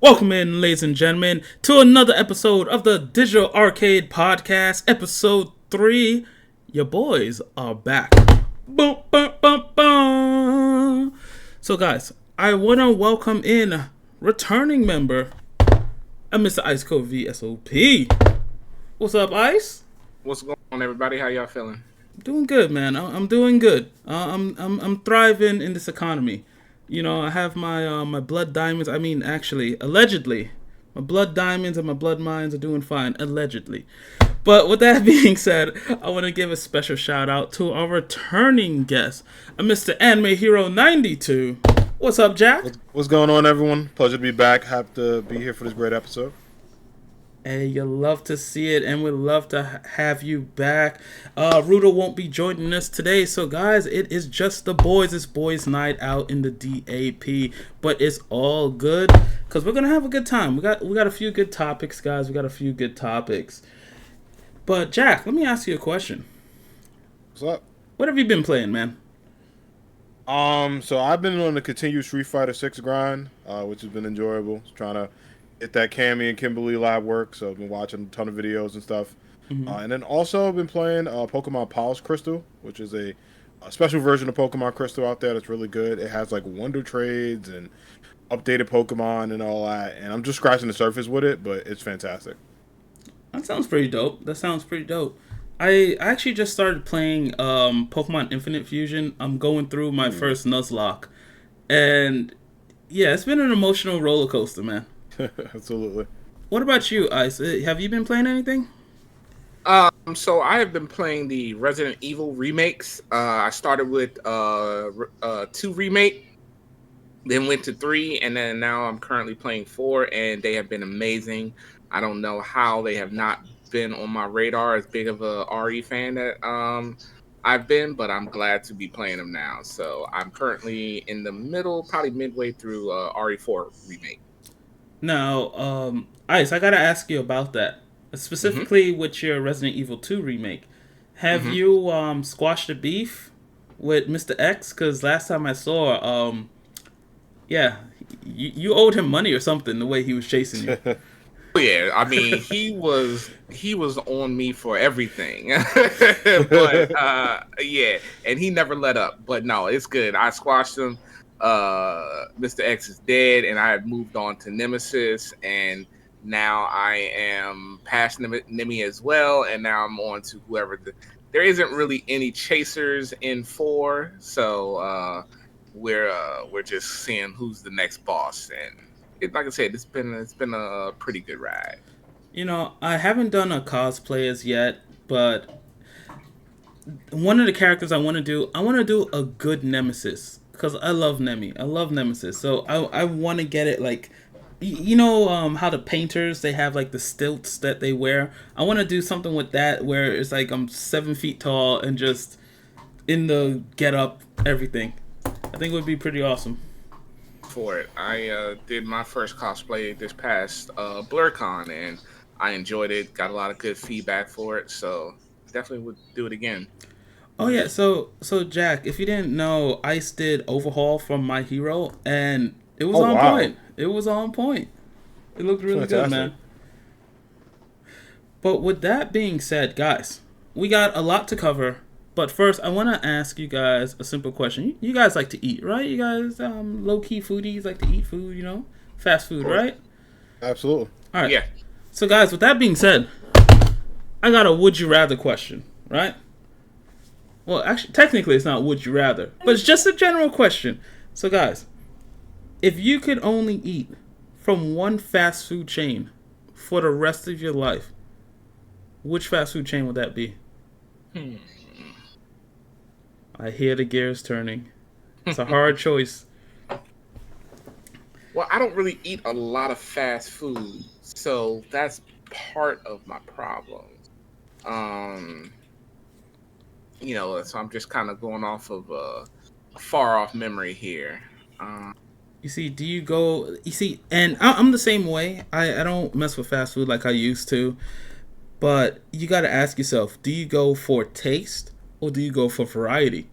Welcome in, ladies and gentlemen, to another episode of the Digital Arcade Podcast, episode 3. Your boys are back. Boom, boom, boom, boom. So, guys, I want to welcome in returning member, Mr. Ice Code VSOP. What's up, Ice? What's going on, everybody? How y'all feeling? Doing good, man. I'm doing good. I'm thriving in this economy. You know, I have my blood diamonds. I mean, actually, allegedly, my blood diamonds and my blood mines are doing fine, allegedly. But with that being said, I want to give a special shout out to our returning guest, Mr. Anime Hero 92. What's up, Jack? What's going on, everyone? Pleasure to be back. Happy to be here for this great episode. Hey, you love to see it, and we'd love to have you back. Rudel won't be joining us today, so guys, it is just the boys. It's boys' night out in the DAP, but it's all good because we're gonna have a good time. We got a few good topics, guys. We got a few good topics. But Jack, let me ask you a question. What's up? What have you been playing, man? So I've been on the continued Street Fighter 6 grind, which has been enjoyable. Just trying to get that Cammy and Kimberly lab work, so I've been watching a ton of videos and stuff. Mm-hmm. And then also I've been playing Pokemon Pulse Crystal, which is a special version of Pokemon Crystal out there that's really good. It has like wonder trades and updated Pokemon and all that, and I'm just scratching the surface with it, but it's fantastic. That sounds pretty dope. I actually just started playing Pokemon Infinite Fusion. I'm going through my first Nuzlocke, and yeah, it's been an emotional roller coaster, man. Absolutely. What about you, Ice? Have you been playing anything? So I have been playing the Resident Evil remakes. I started with 2 remake, then went to 3, and then now I'm currently playing 4, and they have been amazing. I don't know how they have not been on my radar as big of a RE fan that I've been, but I'm glad to be playing them now. So I'm currently in the middle, probably midway through RE4 remake. Now, Ice, I gotta ask you about that. Specifically with your Resident Evil 2 remake. Have you squashed the beef with Mr. X? Because last time I saw, you owed him money or something the way he was chasing you. Yeah, I mean, he was on me for everything. But, yeah, and he never let up. But no, it's good. I squashed him. Mr. X is dead, and I have moved on to Nemesis, and now I am past Nemi as well, and now I'm on to whoever. There isn't really any chasers in 4, so we're just seeing who's the next boss, and like I said, it's been a pretty good ride. You know, I haven't done a cosplay as yet, but one of the characters I want to do a good Nemesis. Because I love Nemi. I love Nemesis. So I want to get it like, you know how the painters, they have like the stilts that they wear. I want to do something with that where it's like I'm 7 feet tall and just in the get up, everything. I think it would be pretty awesome. For it. I did my first cosplay this past BlurCon, and I enjoyed it. Got a lot of good feedback for it. So definitely would do it again. Oh yeah, so Jack, if you didn't know, Ice did Overhaul from My Hero, and it was on point. It was on point. It looked really good, man. But with that being said, guys, we got a lot to cover. But first, I want to ask you guys a simple question. You guys like to eat, right? You guys low-key foodies, like to eat food, you know? Fast food, right? Absolutely. All right. Yeah. So guys, with that being said, I got a would you rather question, right? Well, actually, technically, it's not would you rather, but it's just a general question. So, guys, if you could only eat from one fast food chain for the rest of your life, which fast food chain would that be? I hear the gears turning. It's a hard choice. Well, I don't really eat a lot of fast food, so that's part of my problem. You know, so I'm just kind of going off of a far off memory here. You see, and I'm the same way. I don't mess with fast food like I used to. But you got to ask yourself, do you go for taste or do you go for variety?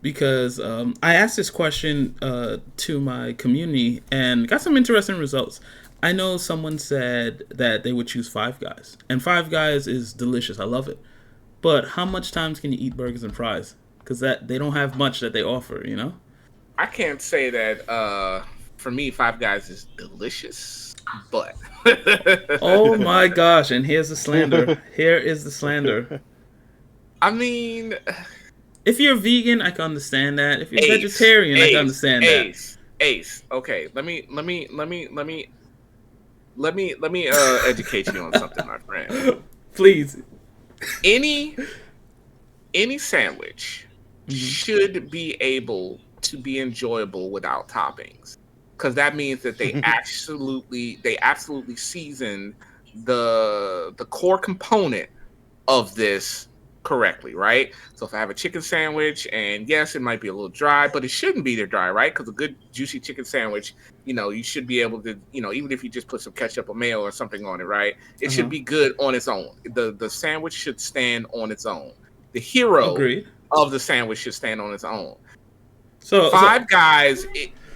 Because I asked this question to my community and got some interesting results. I know someone said that they would choose Five Guys, and Five Guys is delicious. I love it. But how much times can you eat burgers and fries? Because that they don't have much that they offer, you know. I can't say that for me, Five Guys is delicious, but Oh my gosh! And here's the slander. Here is the slander. I mean, if you're vegan, I can understand that. If you're Ace, vegetarian, I can understand Ace. Okay, let me educate you on something, my friend. that. Please. Any sandwich should be able to be enjoyable without toppings, because that means that they absolutely season the core component of this correctly, right? So if I have a chicken sandwich, and yes, it might be a little dry, but it shouldn't be that dry, right? Because a good juicy chicken sandwich, you should be able to, even if you just put some ketchup or mayo or something on it, right? It should be good on its own. The sandwich should stand on its own. The hero Agreed. of the sandwich should stand on its own. So Five Guys,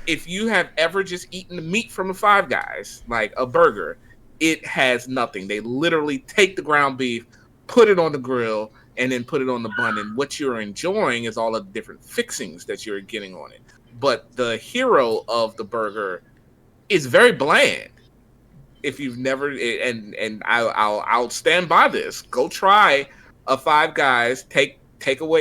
if you have ever just eaten the meat from a Five Guys, like a burger, it has nothing. They literally take the ground beef, put it on the grill, and then put it on the bun. And what you're enjoying is all of the different fixings that you're getting on it. But the hero of the burger is very bland. If you've never, and I'll stand by this. Go try a Five Guys.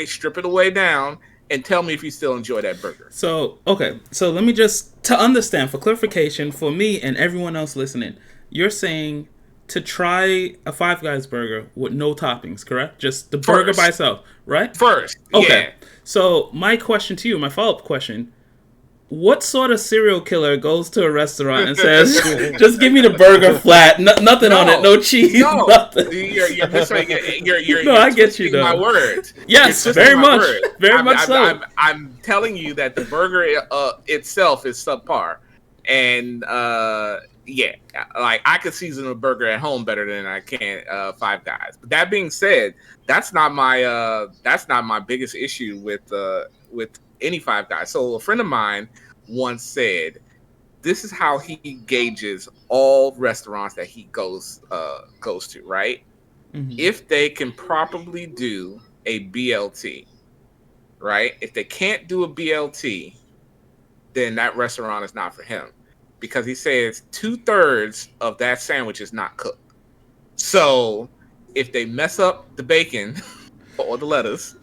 Strip it away down, and tell me if you still enjoy that burger. So let me just, to understand, for clarification, for me and everyone else listening, you're saying to try a Five Guys burger with no toppings, correct? Just the burger by itself, right? First, okay. Yeah. So my question to you, my follow-up question, what sort of serial killer goes to a restaurant and says, just give me the burger flat, nothing on it, no cheese, nothing? You're I get you, though. My words. Yes, very much. Very much so. I'm telling you that the burger itself is subpar. And, like, I could season a burger at home better than I can Five Guys. But that being said, that's not my biggest issue with any Five Guys. So a friend of mine once said, this is how he gauges all restaurants that he goes to, right? If they can properly do a BLT, right? If they can't do a BLT, then that restaurant is not for him, because he says 2/3 of that sandwich is not cooked. So if they mess up the bacon or the lettuce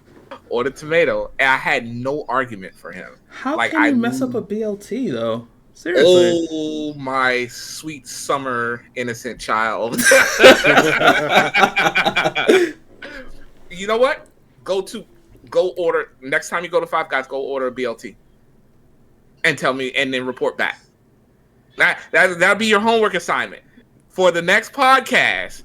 or the tomato, I had no argument for him. How can you mess up a BLT though? Seriously. Oh, my sweet summer innocent child. You know what? Go order, next time you go to Five Guys, go order a BLT. And tell me, and then report back. That'll be your homework assignment. For the next podcast,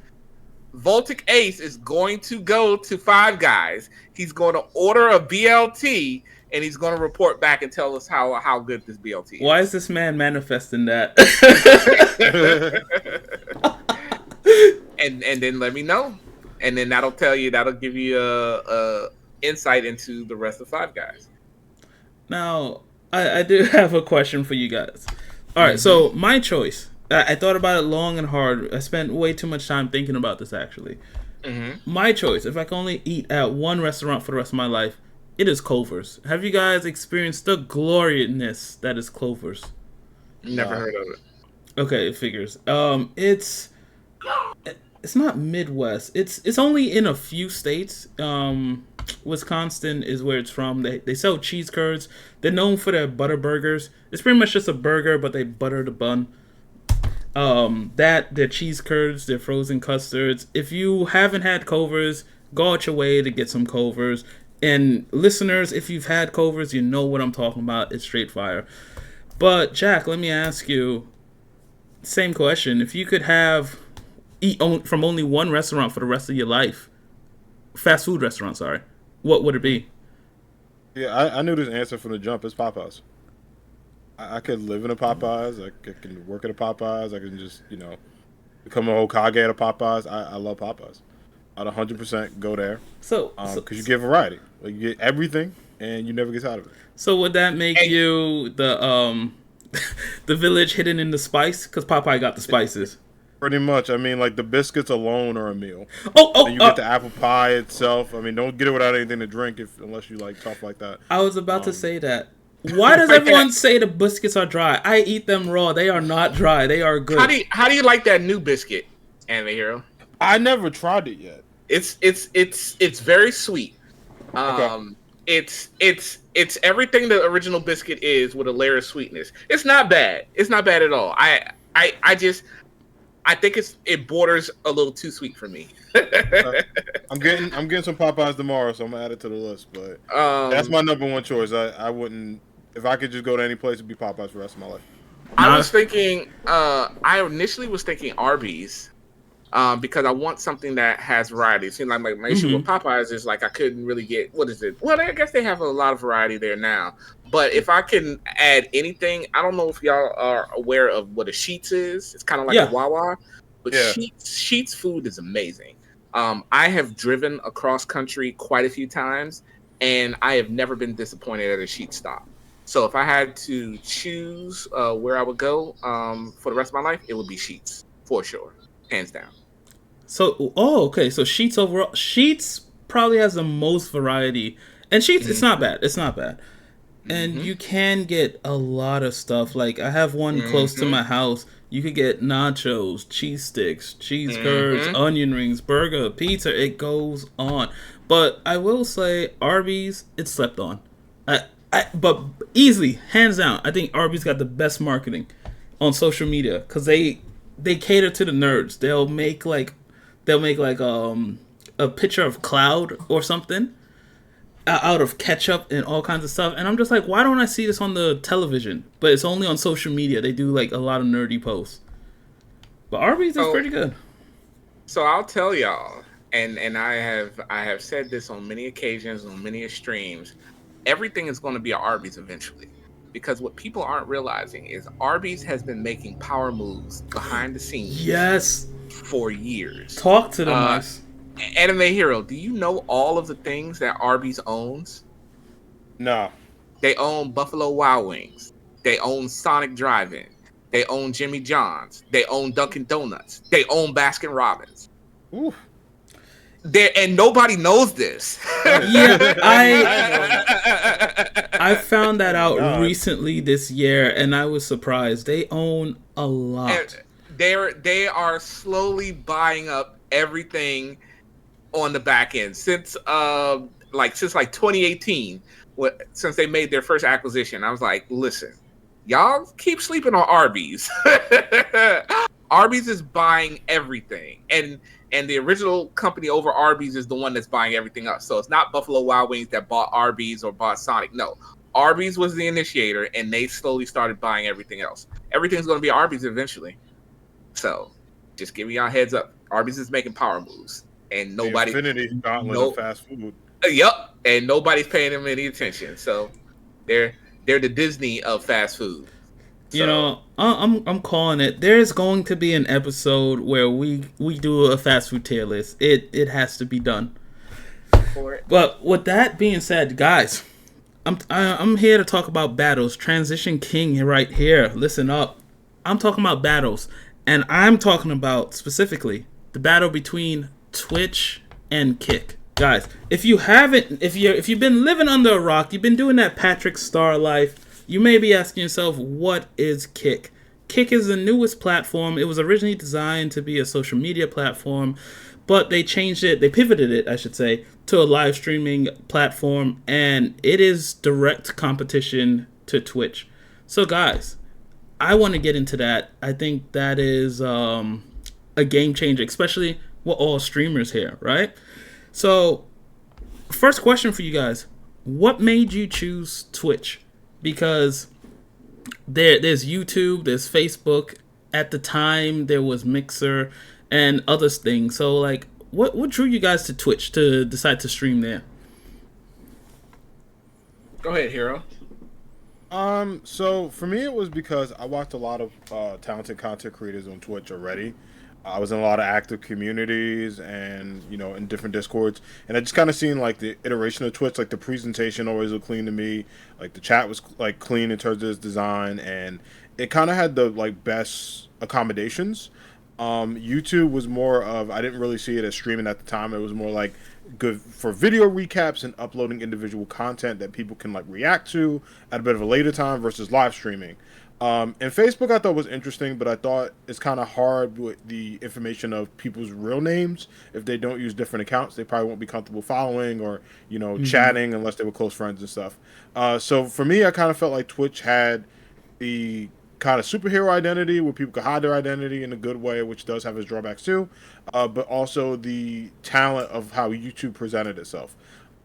Voltic Ace is going to go to Five Guys. He's going to order a BLT, and he's going to report back and tell us how good this BLT is. Why is this man manifesting that? and then let me know. And then that'll give you a insight into the rest of Five Guys. Now, I do have a question for you guys. All right, so my choice. I thought about it long and hard. I spent way too much time thinking about this, actually. My choice, if I can only eat at one restaurant for the rest of my life, it is Culver's. Have you guys experienced the gloriousness that is Culver's? Never heard of it. Okay, it figures. It's not Midwest. It's only in a few states. Wisconsin is where it's from. They sell cheese curds. They're known for their butter burgers. It's pretty much just a burger, but they butter the bun. Their cheese curds, their frozen custards. If you haven't had Culver's, go out your way to get some Culver's. And listeners, if you've had Culver's, you know what I'm talking about. It's straight fire. But Jack, let me ask you, same question. If you could eat from only one restaurant for the rest of your life, fast food restaurant, sorry, what would it be? Yeah, I knew this answer from the jump. It's Popeyes. I could live in a Popeyes. I can work at a Popeyes. I can just, become a Hokage at a Popeyes. I love Popeyes. I'd 100% go there. So, because you get variety. Like, you get everything, and you never get tired of it. So would that make you the The village hidden in the spice, because Popeye got the spices. Pretty much. I mean, like the biscuits alone are a meal. Then you Oh, get the apple pie itself. I mean, don't get it without anything to drink unless you like stuff like that. I was about to say that. Why does everyone say the biscuits are dry? I eat them raw. They are not dry. They are good. How do you like that new biscuit, Anime Hero? I never tried it yet. It's very sweet. Okay. It's everything the original biscuit is with a layer of sweetness. It's not bad. It's not bad at all. I think it borders a little too sweet for me. I'm getting some Popeyes tomorrow, so I'm gonna add it to the list. But that's my number one choice. I wouldn't, if I could just go to any place, it'd be Popeyes for the rest of my life. I was thinking. I initially was thinking Arby's. Because I want something that has variety. It seems like my issue with Popeyes is like I couldn't really get, what is it? Well, I guess they have a lot of variety there now. But if I can add anything, I don't know if y'all are aware of what a Sheetz is. It's kind of like a Wawa, but Sheetz food is amazing. I have driven across country quite a few times, and I have never been disappointed at a Sheetz stop. So if I had to choose where I would go for the rest of my life, it would be Sheetz for sure. Hands down. So, okay. So Sheetz overall, Sheetz probably has the most variety, and Sheetz, it's not bad. It's not bad, and you can get a lot of stuff. Like I have one close to my house. You could get nachos, cheese sticks, cheese curds, onion rings, burger, pizza. It goes on. But I will say Arby's, it's slept on. But easily, hands down, I think Arby's got the best marketing on social media because they cater to the nerds. They'll make like a picture of Cloud or something out of ketchup and all kinds of stuff. And I'm just like, why don't I see this on the television? But it's only on social media. They do like a lot of nerdy posts. But Arby's is pretty good. So I'll tell y'all, and I have said this on many occasions, on many streams, everything is going to be an Arby's eventually. Because what people aren't realizing is Arby's has been making power moves behind the scenes for years. Talk to them, guys. Anime Hero, do you know all of the things that Arby's owns? No. They own Buffalo Wild Wings. They own Sonic Drive-In. They own Jimmy John's. They own Dunkin' Donuts. They own Baskin Robbins. Ooh. And nobody knows this. Yeah, I found that out recently this year, and I was surprised. They own a lot. They are slowly buying up everything on the back end since 2018, since they made their first acquisition. I was like, listen, y'all keep sleeping on Arby's. Arby's is buying everything, and the original company over Arby's is the one that's buying everything up. So it's not Buffalo Wild Wings that bought Arby's or bought Sonic. No, Arby's was the initiator, and they slowly started buying everything else. Everything's going to be Arby's eventually. So just giving y'all a heads up. Arby's is making power moves, and nobody. The Infinity Gauntlet of fast food. Yep, and nobody's paying them any attention. So they're the Disney of fast food. You know, I'm calling it. There's going to be an episode where we do a fast food tier list. It has to be done. But with that being said, guys, I'm here to talk about battles. Transition King right here. Listen up. I'm talking about battles, and I'm talking about specifically the battle between Twitch and Kick. Guys, if you've been living under a rock, you've been doing that Patrick Star life. You may be asking yourself, what is Kick? Kick is the newest platform. It was originally designed to be a social media platform, but they changed it, they pivoted it, I should say, to a live streaming platform, and it is direct competition to Twitch. So guys, I want to get into that. I think that is a game changer, especially we're all streamers here, right? So, first question for you guys. What made you choose Twitch? Because there's YouTube, there's Facebook. At the time, there was Mixer and other things. So, like, what drew you guys to Twitch to decide to stream there? Go ahead, Hero. So for me, it was because I watched a lot of talented content creators on Twitch already. I was in a lot of active communities and, in different Discords. And I just kind of seen, like, the iteration of Twitch. Like, the presentation always looked clean to me. Like, the chat was, like, clean in terms of its design. And it kind of had the, like, best accommodations. YouTube was more of, I didn't really see it as streaming at the time. It was more like good for video recaps and uploading individual content that people can, like, react to at a bit of a later time versus live streaming. And Facebook I thought was interesting, but I thought it's kind of hard with the information of people's real names. If they don't use different accounts, they probably won't be comfortable following or, chatting unless they were close friends and stuff. So for me, I kind of felt like Twitch had the kind of superhero identity where people could hide their identity in a good way, which does have its drawbacks too, but also the talent of how YouTube presented itself.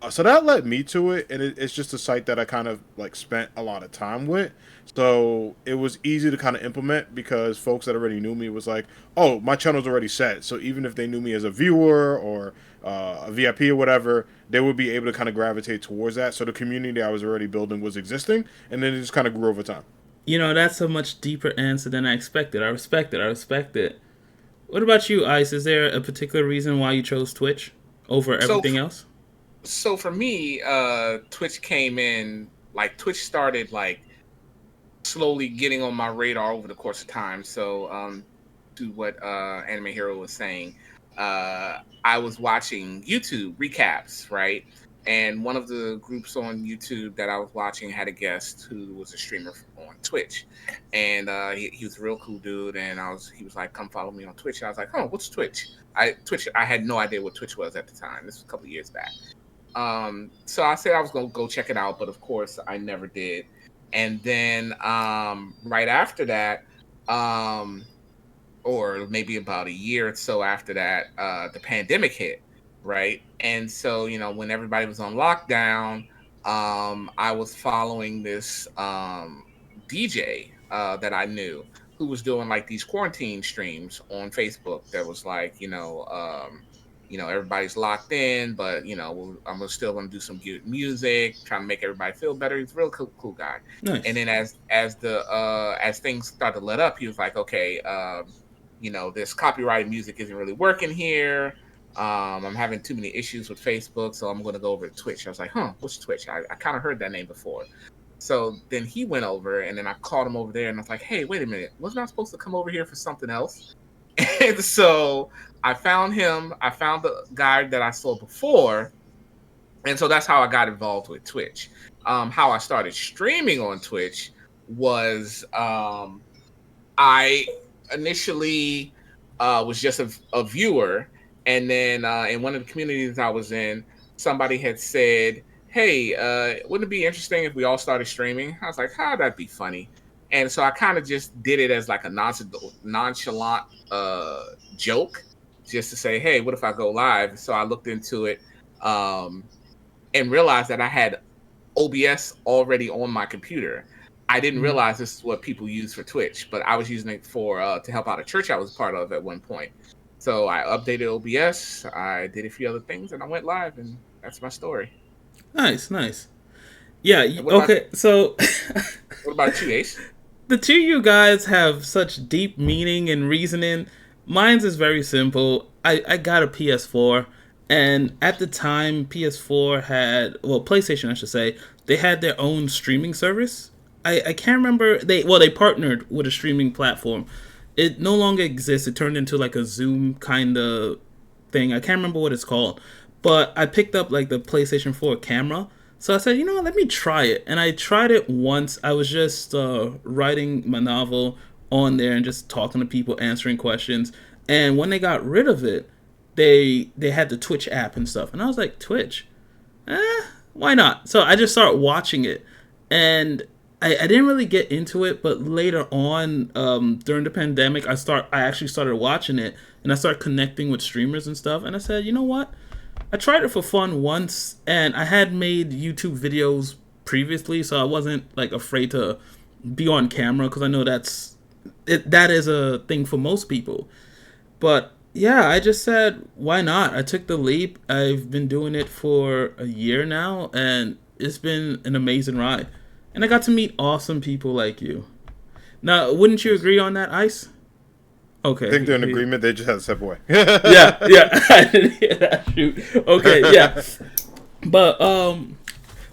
So that led me to it, and it's just a site that I kind of like spent a lot of time with. So it was easy to kind of implement because folks that already knew me was like, oh, my channel's already set. So even if they knew me as a viewer or a VIP or whatever, they would be able to kind of gravitate towards that. So the community I was already building was existing, and then it just kind of grew over time. That's a much deeper answer than I expected. I respect it. I respect it. What about you, Ice? Is there a particular reason why you chose Twitch over everything else? So for me, Twitch came in, like, Twitch started, like, slowly getting on my radar over the course of time. So to what Anime Hero was saying, I was watching YouTube recaps, right? And one of the groups on YouTube that I was watching had a guest who was a streamer on Twitch, and he was a real cool dude. And he was like, "Come follow me on Twitch." And I was like, "Oh, what's Twitch?" I had no idea what Twitch was at the time. This was a couple of years back. So I said I was gonna go check it out, but of course I never did. And then right after that, or maybe about a year or so after that, the pandemic hit. Right. And so, when everybody was on lockdown, I was following this DJ that I knew who was doing like these quarantine streams on Facebook that was like, everybody's locked in, but, I'm still going to do some good music, trying to make everybody feel better. He's a real cool guy. Nice. And then as things started to let up, he was like, okay, this copyrighted music isn't really working here. I'm having too many issues with Facebook, so I'm going to go over to Twitch. I was like, what's Twitch? I kind of heard that name before. So then he went over, and then I called him over there, and I was like, hey, wait a minute. Wasn't I supposed to come over here for something else? And so I found him. I found the guy that I saw before, and so that's how I got involved with Twitch. How I started streaming on Twitch was I initially was just a viewer. And then in one of the communities I was in, somebody had said, hey, wouldn't it be interesting if we all started streaming? I was like, that'd be funny. And so I kind of just did it as like a nonchalant joke, just to say, hey, what if I go live? So I looked into it and realized that I had OBS already on my computer. I didn't realize this is what people use for Twitch, but I was using it for to help out a church I was part of at one point. So I updated OBS, I did a few other things, and I went live, and that's my story. Nice. Yeah, okay, so... What about you, Ace? The two of you guys have such deep meaning and reasoning. Mine's is very simple. I got a PS4, and at the time, PS4 had... Well, PlayStation, I should say. They had their own streaming service. I can't remember... They partnered with a streaming platform. It no longer exists. It turned into like a Zoom kind of thing. I can't remember what it's called. But I picked up like the PlayStation 4 camera. So I said, what, let me try it. And I tried it once. I was just writing my novel on there and just talking to people, answering questions. And when they got rid of it, they had the Twitch app and stuff. And I was like, Twitch? Why not? So I just started watching it. And I didn't really get into it, but later on, during the pandemic, I actually started watching it, and I started connecting with streamers and stuff, and I said, you know what? I tried it for fun once, and I had made YouTube videos previously, so I wasn't like afraid to be on camera, because I know that is a thing for most people. But yeah, I just said, why not? I took the leap. I've been doing it for a year now, and it's been an amazing ride. And I got to meet awesome people like you. Now, wouldn't you agree on that, Ice? Okay. I think they're in agreement. They just had to step away. Yeah. I didn't hear that. Shoot. Okay. Yeah. But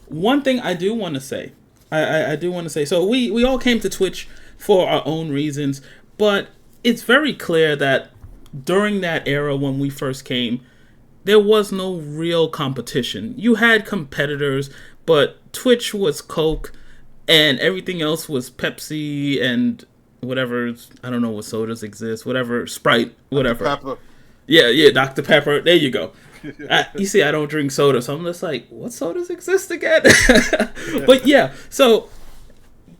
one thing I do want to say, I do want to say. So we all came to Twitch for our own reasons, but it's very clear that during that era when we first came, there was no real competition. You had competitors, but Twitch was Coke, and everything else was Pepsi and whatever. I don't know what sodas exist. Whatever, Sprite, whatever. Pepper. Yeah, Dr. Pepper. There you go. You see, I don't drink soda, so I'm just like, what sodas exist again? But yeah, so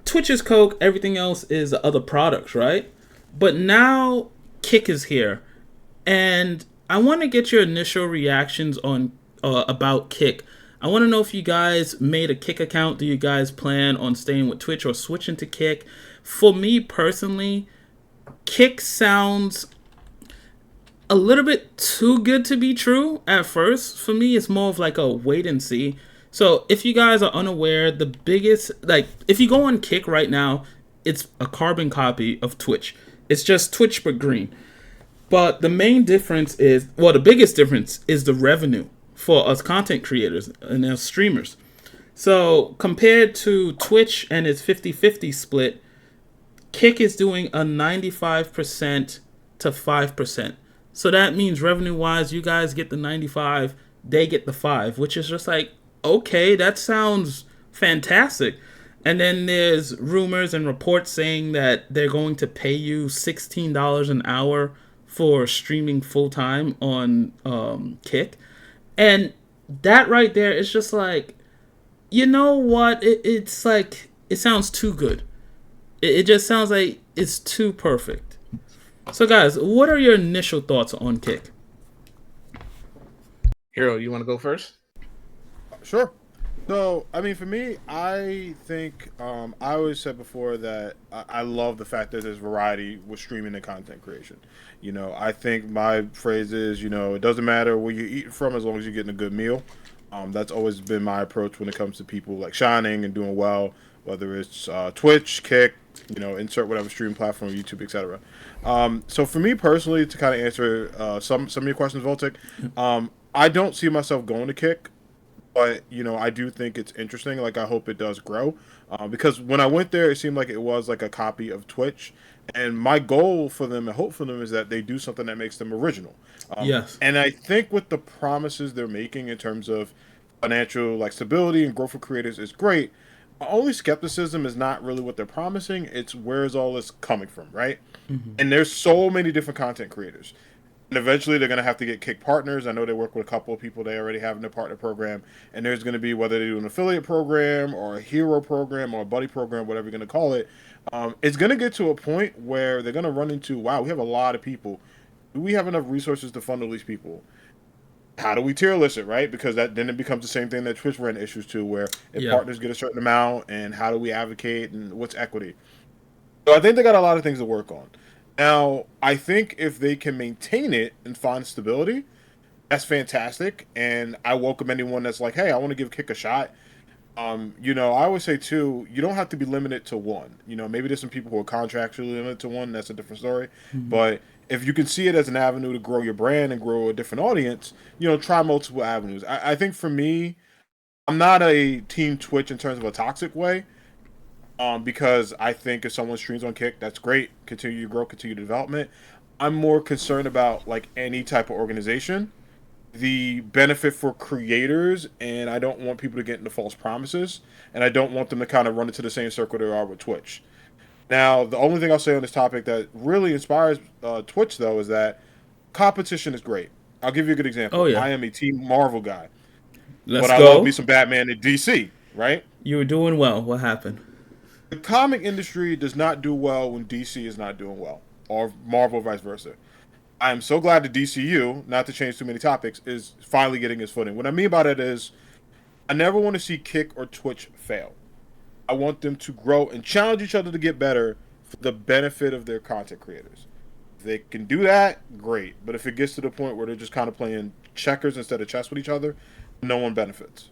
Twitch is Coke. Everything else is other products, right? But now Kick is here, and I want to get your initial reactions on about Kick. I want to know if you guys made a Kick account. Do you guys plan on staying with Twitch or switching to Kick? For me personally, Kick sounds a little bit too good to be true at first. For me, it's more of like a wait and see. So if you guys are unaware, the biggest, like, if you go on Kick right now, it's a carbon copy of Twitch. It's just Twitch but green. But the main difference is, well, the biggest difference is the revenue for us content creators and us streamers. So compared to Twitch and its 50-50 split, Kick is doing a 95% to 5%. So that means revenue-wise, you guys get the 95, they get the 5, which is just like, okay, that sounds fantastic. And then there's rumors and reports saying that they're going to pay you $16 an hour for streaming full-time on Kick. And that right there is just like, you know what? It's like, it sounds too good. It just sounds like it's too perfect. So guys, what are your initial thoughts on Kick? Hero, you want to go first? Sure. So, I mean, for me, I think I always said before that I love the fact that there's variety with streaming and content creation. You know, I think my phrase is, you know, it doesn't matter where you're eating from as long as you're getting a good meal. That's always been my approach when it comes to people like shining and doing well, whether it's Twitch, Kick, you know, insert whatever streaming platform, YouTube, etc. So for me personally, to kind of answer some of your questions, Voltic, I don't see myself going to Kick. But, you know, I do think it's interesting. Like, I hope it does grow. Because when I went there, it seemed like it was like a copy of Twitch. And my goal for them and hope for them is that they do something that makes them original. Yes. And I think with the promises they're making in terms of financial, like, stability and growth for creators is great. My only skepticism is not really what they're promising. It's where's all this coming from, right? Mm-hmm. And there's so many different content creators. And eventually they're going to have to get Kick partners. I know they work with a couple of people they already have in their partner program. And there's going to be, whether they do an affiliate program or a hero program or a buddy program, whatever you're going to call it, it's going to get to a point where they're going to run into, wow, we have a lot of people. Do we have enough resources to fund all these people? How do we tier list it, right? Because then it becomes the same thing that Twitch ran issues to, where if partners get a certain amount, and how do we advocate, and what's equity? So I think they got a lot of things to work on. Now, I think if they can maintain it and find stability, that's fantastic. And I welcome anyone that's like, hey, I want to give Kick a shot. You know, I always say, too, you don't have to be limited to one. You know, maybe there's some people who are contractually limited to one. That's a different story. Mm-hmm. But if you can see it as an avenue to grow your brand and grow a different audience, you know, try multiple avenues. I think for me, I'm not a team Twitch in terms of a toxic way. Because I think if someone streams on Kick, that's great. Continue to grow, continue development. I'm more concerned about, like, any type of organization, the benefit for creators, and I don't want people to get into false promises, and I don't want them to kind of run into the same circle they are with Twitch. Now, the only thing I'll say on this topic that really inspires Twitch, though, is that competition is great. I'll give you a good example. Oh, yeah. I am a Team Marvel guy. But I love me some Batman in DC, right? You were doing well. What happened? The comic industry does not do well when DC is not doing well, or Marvel, vice versa. I am so glad the DCU, not to change too many topics, is finally getting its footing. What I mean by that is, I never want to see Kick or Twitch fail. I want them to grow and challenge each other to get better for the benefit of their content creators. If they can do that, great. But if it gets to the point where they're just kind of playing checkers instead of chess with each other, no one benefits.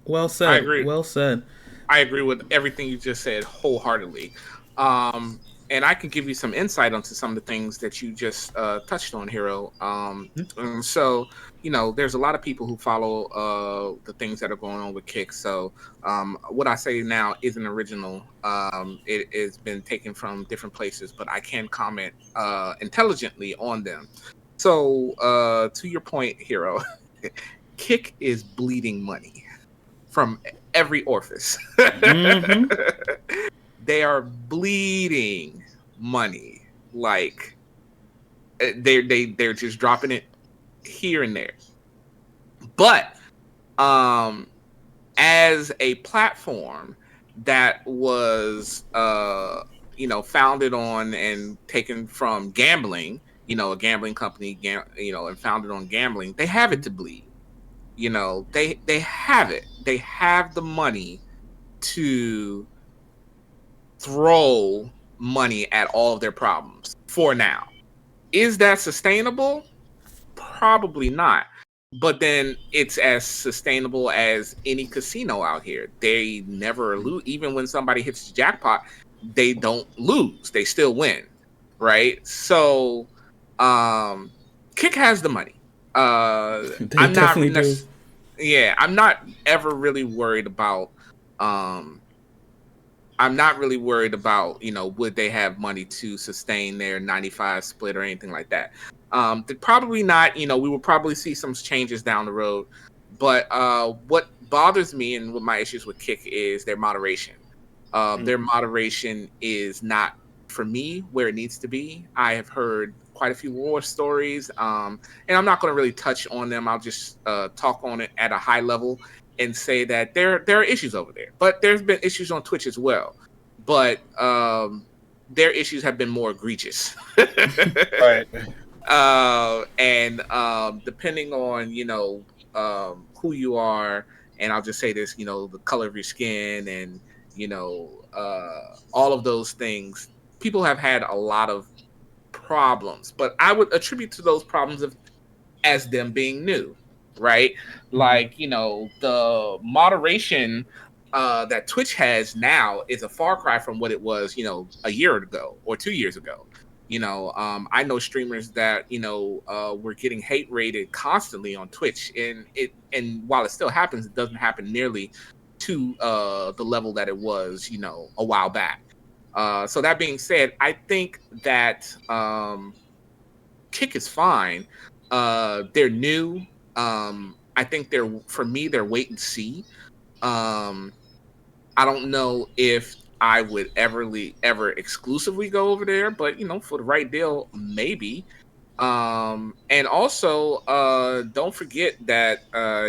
Well said. I agree. Well said. I agree with everything you just said wholeheartedly. And and I can give you some insight onto some of the things that you just touched on, Hero. And so, there's a lot of people who follow the things that are going on with Kick. So, what I say now isn't original. It has been taken from different places, but I can comment intelligently on them. So, to your point, Hero, Kick is bleeding money from every orifice. They are bleeding money, like they're just dropping it here and there. But as a platform that was founded on and taken from gambling, a gambling company, and founded on gambling, they have it to bleed. They have it. They have the money to throw money at all of their problems for now. Is that sustainable? Probably not. But then it's as sustainable as any casino out here. They never lose. Even when somebody hits the jackpot, they don't lose. They still win, right? So, Kick has the money. I'm not ever really worried about. I'm not really worried about, would they have money to sustain their 95 split or anything like that. Probably not. We will probably see some changes down the road. But what bothers me and what my issues with Kick is their moderation. Their moderation is not, for me, where it needs to be. I have heard quite a few war stories, and I'm not going to really touch on them. I'll just talk on it at a high level and say that there are issues over there. But there's been issues on Twitch as well. But their issues have been more egregious. Right. And depending on, who you are, and I'll just say this, the color of your skin and, all of those things, people have had a lot of problems. But I would attribute to those problems as them being new. Right? Like, the moderation that Twitch has now is a far cry from what it was, a year ago or 2 years ago. I know streamers that, were getting hate rated constantly on Twitch, and while it still happens, it doesn't happen nearly to the level that it was, a while back. So that being said, I think that Kick is fine. They're new. I think they're wait and see. I don't know if I would ever exclusively go over there, but for the right deal, maybe. And also, don't forget that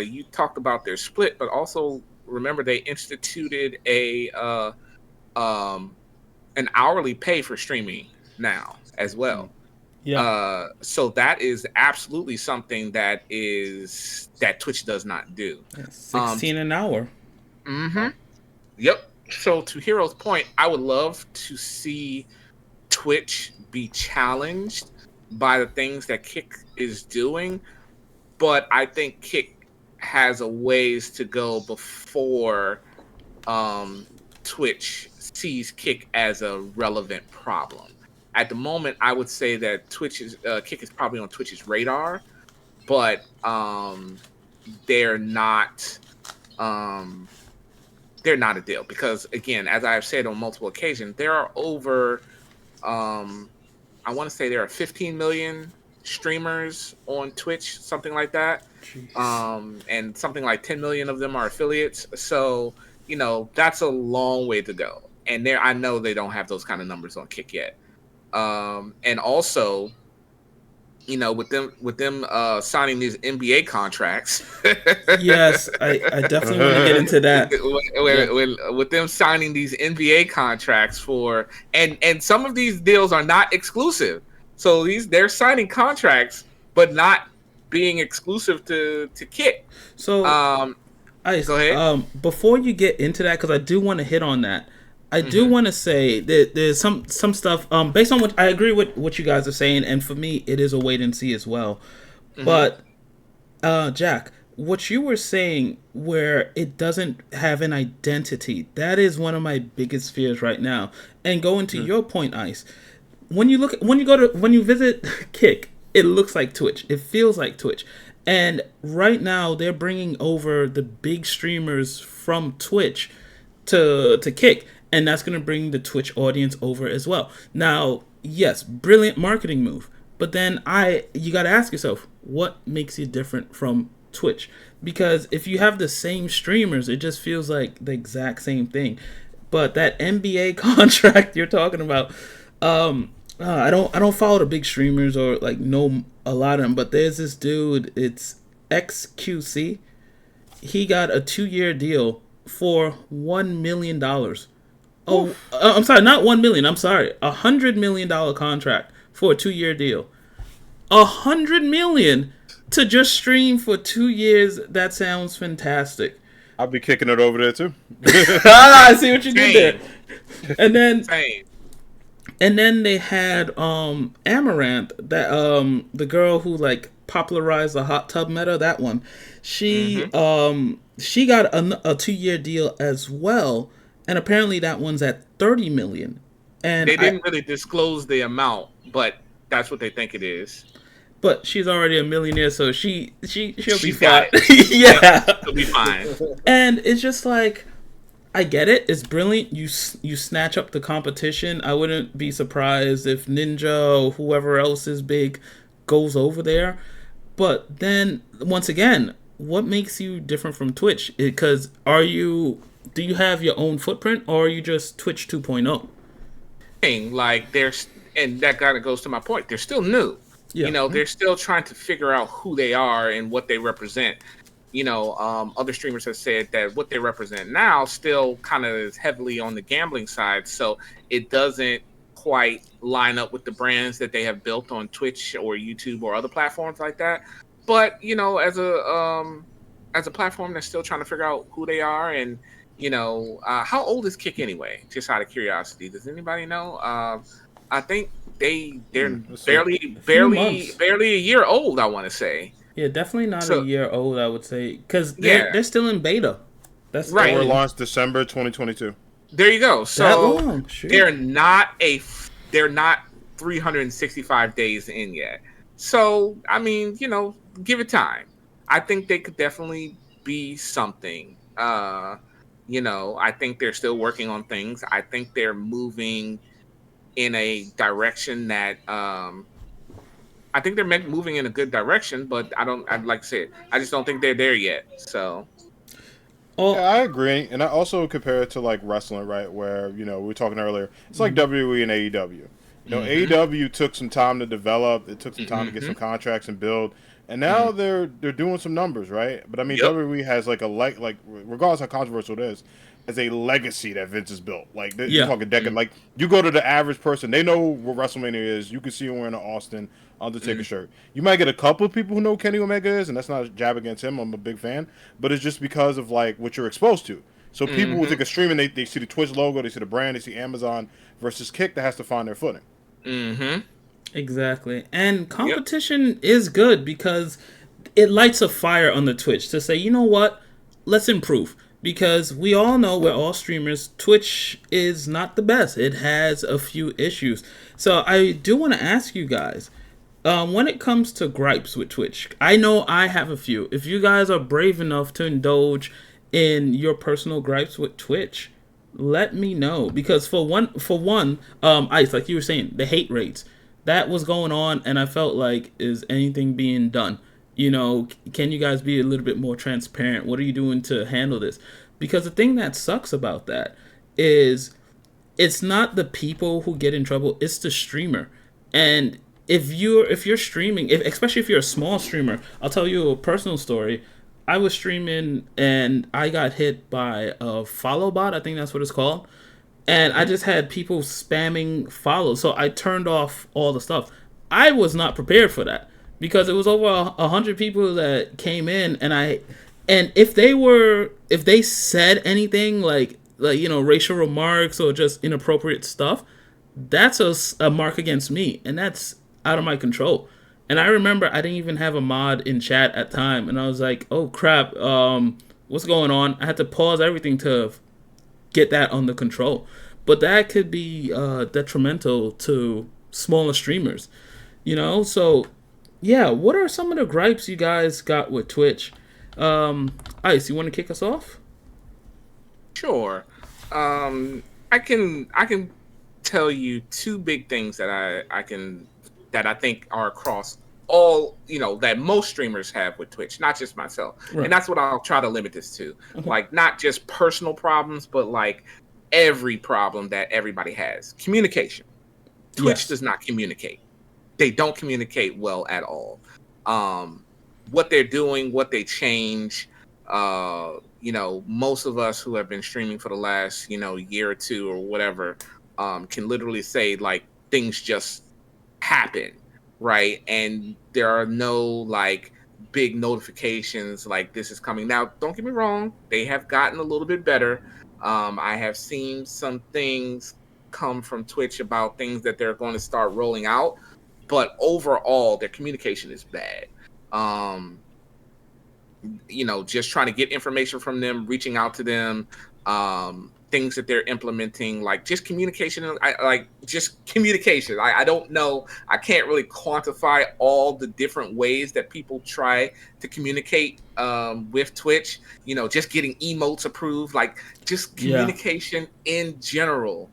you talked about their split, but also remember they instituted an hourly pay for streaming now as well. Yeah. So that is absolutely something that Twitch does not do. 16 an hour. Mm-hmm. Yep. So to Hero's point, I would love to see Twitch be challenged by the things that Kick is doing, but I think Kick has a ways to go before Twitch sees Kick as a relevant problem. At the moment, I would say that Kick is probably on Twitch's radar, but they're not a deal because, again, as I've said on multiple occasions, there are over I want to say there are 15 million streamers on Twitch, something like that. And something like 10 million of them are affiliates. So, that's a long way to go. And I know they don't have those kind of numbers on Kick yet. And also, with them signing these NBA contracts. Yes, I definitely want to get into that. With them signing these NBA contracts and some of these deals are not exclusive. So they're signing contracts, but not being exclusive to Kick. So, go ahead. Before you get into that, because I do want to hit on that. I do want to say that there's some stuff based on what I agree with what you guys are saying, and for me, it is a wait and see as well. But Jack, what you were saying, where it doesn't have an identity, that is one of my biggest fears right now. And going to your point, Ice, when you visit Kick, it looks like Twitch. It feels like Twitch. And right now they're bringing over the big streamers from Twitch to Kick, and that's going to bring the Twitch audience over as well. Now, yes, brilliant marketing move. But then you got to ask yourself, what makes you different from Twitch? Because if you have the same streamers, it just feels like the exact same thing. But that NBA contract you're talking about, I don't follow the big streamers or like know a lot of them, but there's this dude, it's XQC. He got a 2-year deal for $1 million. Oh, I'm sorry, not 1 million. I'm sorry, $100 million contract for a 2-year deal. $100 million to just stream for 2 years. That sounds fantastic. I'll be kicking it over there too. I see what you did there. And then, and then they had Amaranth, that the girl who like popularized the hot tub meta. That one, she got a 2-year deal as well, and apparently that one's at 30 million. And they didn't really disclose the amount, but that's what they think it is. But she's already a millionaire, so she'll be fine. Yeah, she'll be fine. And it's just like, I get it. It's brilliant. You snatch up the competition. I wouldn't be surprised if Ninja or whoever else is big goes over there. But then once again, what makes you different from Twitch? Because do you have your own footprint, or are you just Twitch 2.0? Like and that kind of goes to my point. They're still new. Yeah. You know, they're still trying to figure out who they are and what they represent. You know, other streamers have said that what they represent now still kind of is heavily on the gambling side, so it doesn't quite line up with the brands that they have built on Twitch or YouTube or other platforms like that. But you know, as a platform that's still trying to figure out who they are, and you know, how old is Kick anyway? Just out of curiosity, does anybody know? I think they're barely a year old, I want to say. Yeah, definitely not a year old, I would say, because they're still in beta. That's right. They were launched December 2022. There you go. So they're not 365 days in yet. So I mean, you know, give it time. I think they could definitely be something. You know, I think they're still working on things. I think they're moving in a direction that I think they're moving in a good direction, but I'd like to say it, I just don't think they're there yet. So yeah, I agree. And I also compare it to like wrestling, right? Where, you know, we were talking earlier, it's like WWE and AEW. You know, AEW took some time to develop, it took some time to get some contracts and build, and now they're doing some numbers, right? But I mean, WWE has like regardless how controversial it is, as a legacy that Vince has built. Like, you're talking decade. Like, you go to the average person, they know what WrestleMania is. You can see him wearing an Austin Undertaker shirt. You might get a couple of people who know Kenny Omega is, and that's not a jab against him. I'm a big fan. But it's just because of, like, what you're exposed to. So people who think of streaming, they see the Twitch logo, they see the brand, they see Amazon versus Kick that has to find their footing. Exactly. And competition is good because it lights a fire on the Twitch to say, you know what? Let's improve. Because we all know, we're all streamers, Twitch is not the best. It has a few issues. So I do want to ask you guys, when it comes to gripes with Twitch, I know I have a few. If you guys are brave enough to indulge in your personal gripes with Twitch, let me know. Because for one, Ice, like you were saying, the hate rates, that was going on, and I felt like, is anything being done? You know, can you guys be a little bit more transparent? What are you doing to handle this? Because the thing that sucks about that is it's not the people who get in trouble, it's the streamer. And if you're streaming, especially if you're a small streamer, I'll tell you a personal story. I was streaming and I got hit by a follow bot, I think that's what it's called. And I just had people spamming follow. So I turned off all the stuff. I was not prepared for that. Because it was over 100 people that came in, and if they said anything like you know, racial remarks or just inappropriate stuff, that's a mark against me, and that's out of my control. And I remember I didn't even have a mod in chat at time, and I was like, "Oh crap, what's going on?" I had to pause everything to get that under control. But that could be detrimental to smaller streamers, you know. So, yeah, what are some of the gripes you guys got with Twitch? Ice, you want to kick us off? Sure. I can tell you two big things that I think are across all, that most streamers have with Twitch, not just myself. Right. And that's what I'll try to limit this to. Like, not just personal problems, but like every problem that everybody has. Communication. Twitch Yes. does not communicate. They don't communicate well at all. What they're doing, what they change, most of us who have been streaming for the last, year or two or whatever, can literally say like things just happen, right? And there are no like big notifications like this is coming. Now, don't get me wrong, they have gotten a little bit better. I have seen some things come from Twitch about things that they're going to start rolling out, but overall their communication is bad. Just trying to get information from them, reaching out to them, things that they're implementing, like just communication. Just communication. I don't know. I can't really quantify all the different ways that people try to communicate with Twitch. Just getting emotes approved, like just communication in general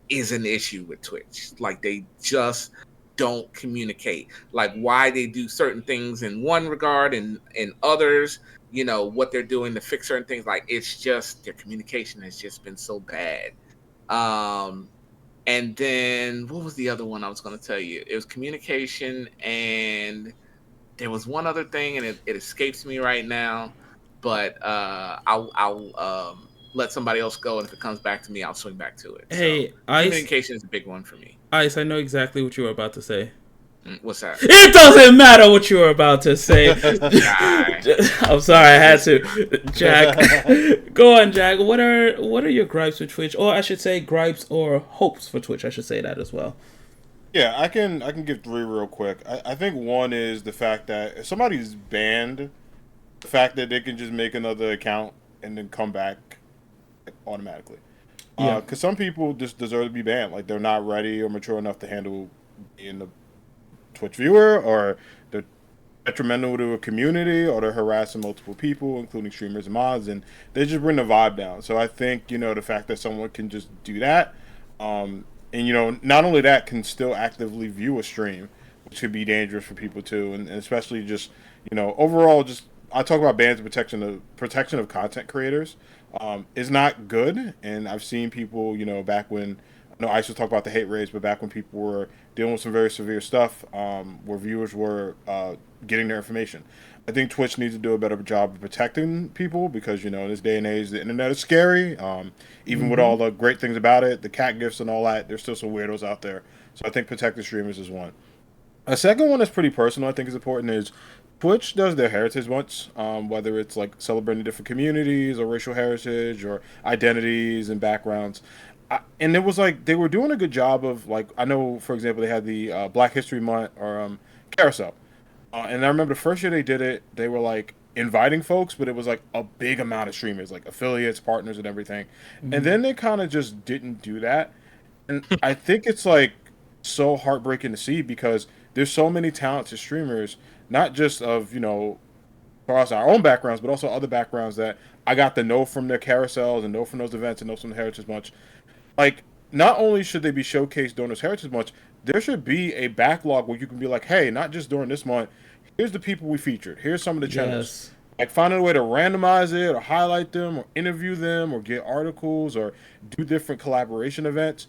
is an issue with Twitch. Like they just don't communicate, like why they do certain things in one regard and in others, what they're doing to fix certain things. Like it's just their communication has just been so bad. And then what was the other one I was going to tell you? It was communication, and there was one other thing, and it escapes me right now, but I'll let somebody else go, and if it comes back to me, I'll swing back to it. Hey, so Ice. Communication is a big one for me. Ice, I know exactly what you were about to say. What's that? It doesn't matter what you were about to say. I'm sorry, I had to. Jack, go on, Jack. What are your gripes with Twitch, or I should say gripes or hopes for Twitch? I should say that as well. Yeah, I can give three real quick. I think one is the fact that if somebody's banned, the fact that they can just make another account and then come back automatically. Yeah. Because some people just deserve to be banned. Like they're not ready or mature enough to handle being a Twitch viewer, or they're detrimental to a community, or they're harassing multiple people, including streamers and mods, and they just bring the vibe down. So I think, the fact that someone can just do that, and, not only that, can still actively view a stream, which could be dangerous for people too, and especially just, overall, just, I talk about bans and protection of content creators, is not good. And I've seen people, back when, I used to talk about the hate raids, but back when people were dealing with some very severe stuff, where viewers were getting their information. I think Twitch needs to do a better job of protecting people because, in this day and age, the internet is scary. Even with all the great things about it, the cat gifts and all that, there's still some weirdos out there. So I think protecting streamers is one. A second one that's pretty personal, I think is important, is Twitch does their heritage months, whether it's like celebrating different communities or racial heritage or identities and backgrounds. And it was like they were doing a good job of, like, I know, for example, they had the Black History Month or Carousel. And I remember the first year they did it, they were like inviting folks, but it was like a big amount of streamers, like affiliates, partners, and everything. And then they kind of just didn't do that. And I think it's like so heartbreaking to see because there's so many talented streamers, not just of, across our own backgrounds, but also other backgrounds that I got to know from their carousels and know from those events and know from the Heritage Month. Like, not only should they be showcased during this Heritage Month, there should be a backlog where you can be like, hey, not just during this month, here's the people we featured. Here's some of the channels. Yes. Like, finding a way to randomize it or highlight them or interview them or get articles or do different collaboration events.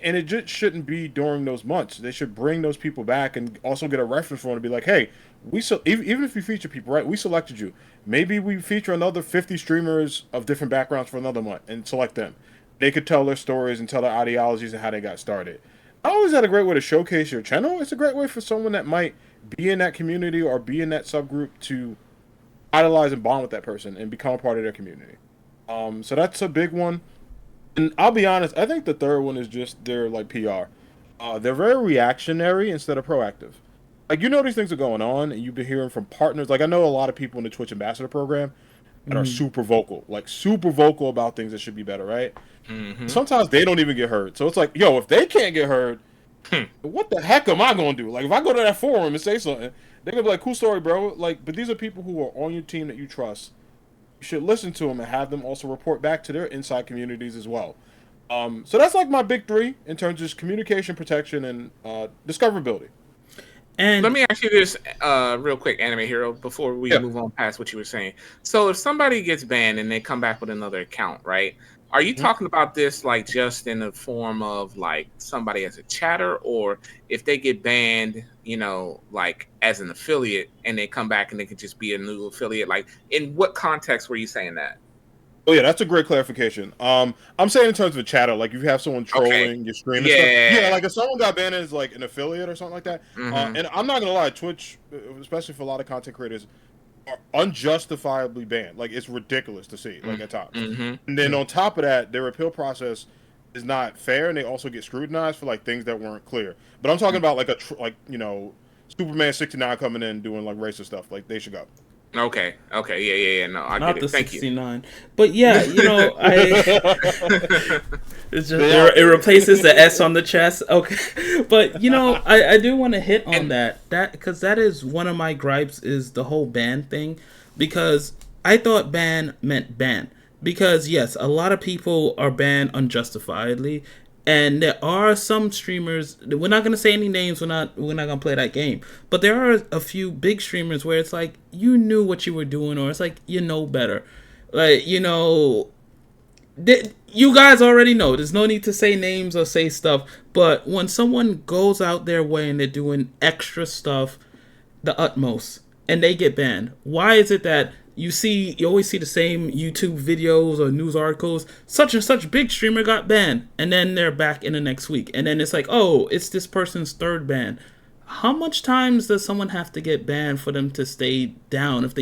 And it just shouldn't be during those months. They should bring those people back and also get a reference for them to be like, hey, even if you feature people, right, we selected you. Maybe we feature another 50 streamers of different backgrounds for another month and select them. They could tell their stories and tell their ideologies and how they got started. I always had a great way to showcase your channel. It's a great way for someone that might be in that community or be in that subgroup to idolize and bond with that person and become a part of their community. So that's a big one. And I'll be honest, I think the third one is just their like PR. They're very reactionary instead of proactive. like, these things are going on, and you've been hearing from partners. Like, I know a lot of people in the Twitch ambassador program that are super vocal about things that should be better, right? Mm-hmm. Sometimes they don't even get heard. So it's like, yo, if they can't get heard, what the heck am I gonna do? Like, if I go to that forum and say something, they're gonna be like, cool story, bro. Like, but these are people who are on your team that you trust. You should listen to them and have them also report back to their inside communities as well. So that's like my big three in terms of just communication, protection, and discoverability. And let me ask you this real quick, Anime Hero, before we move on past what you were saying. So if somebody gets banned and they come back with another account, right? Are you talking about this like just in the form of like somebody as a chatter, or if they get banned, like as an affiliate and they come back and they could just be a new affiliate? Like, in what context were you saying that? Oh yeah, that's a great clarification. I'm saying in terms of a chatter, like if you have someone trolling your stream and stuff. Yeah, like if someone got banned as like an affiliate or something like that. And I'm not gonna lie, Twitch, especially for a lot of content creators, are unjustifiably banned. Like, it's ridiculous to see, like, at times. And then on top of that, their appeal process is not fair, and they also get scrutinized for like things that weren't clear. But I'm talking about like Superman 69 coming in doing like racist stuff. Like, they should go. Okay. Yeah. No, I not get it. the Thank 69, but yeah, it's just it replaces the S on the chest. Okay, but I do want to hit on that because that is one of my gripes, is the whole ban thing, because I thought ban meant ban, because yes, a lot of people are banned unjustifiably. And there are some streamers, we're not going to say any names, we're not going to play that game. But there are a few big streamers where it's like, you knew what you were doing, or it's like, better. Like, you guys already know. There's no need to say names or say stuff. But when someone goes out their way and they're doing extra stuff, the utmost, and they get banned, why is it that you always see the same YouTube videos or news articles, such and such big streamer got banned, and then they're back in the next week, and then it's like, oh, it's this person's third ban. How much times does someone have to get banned for them to stay down if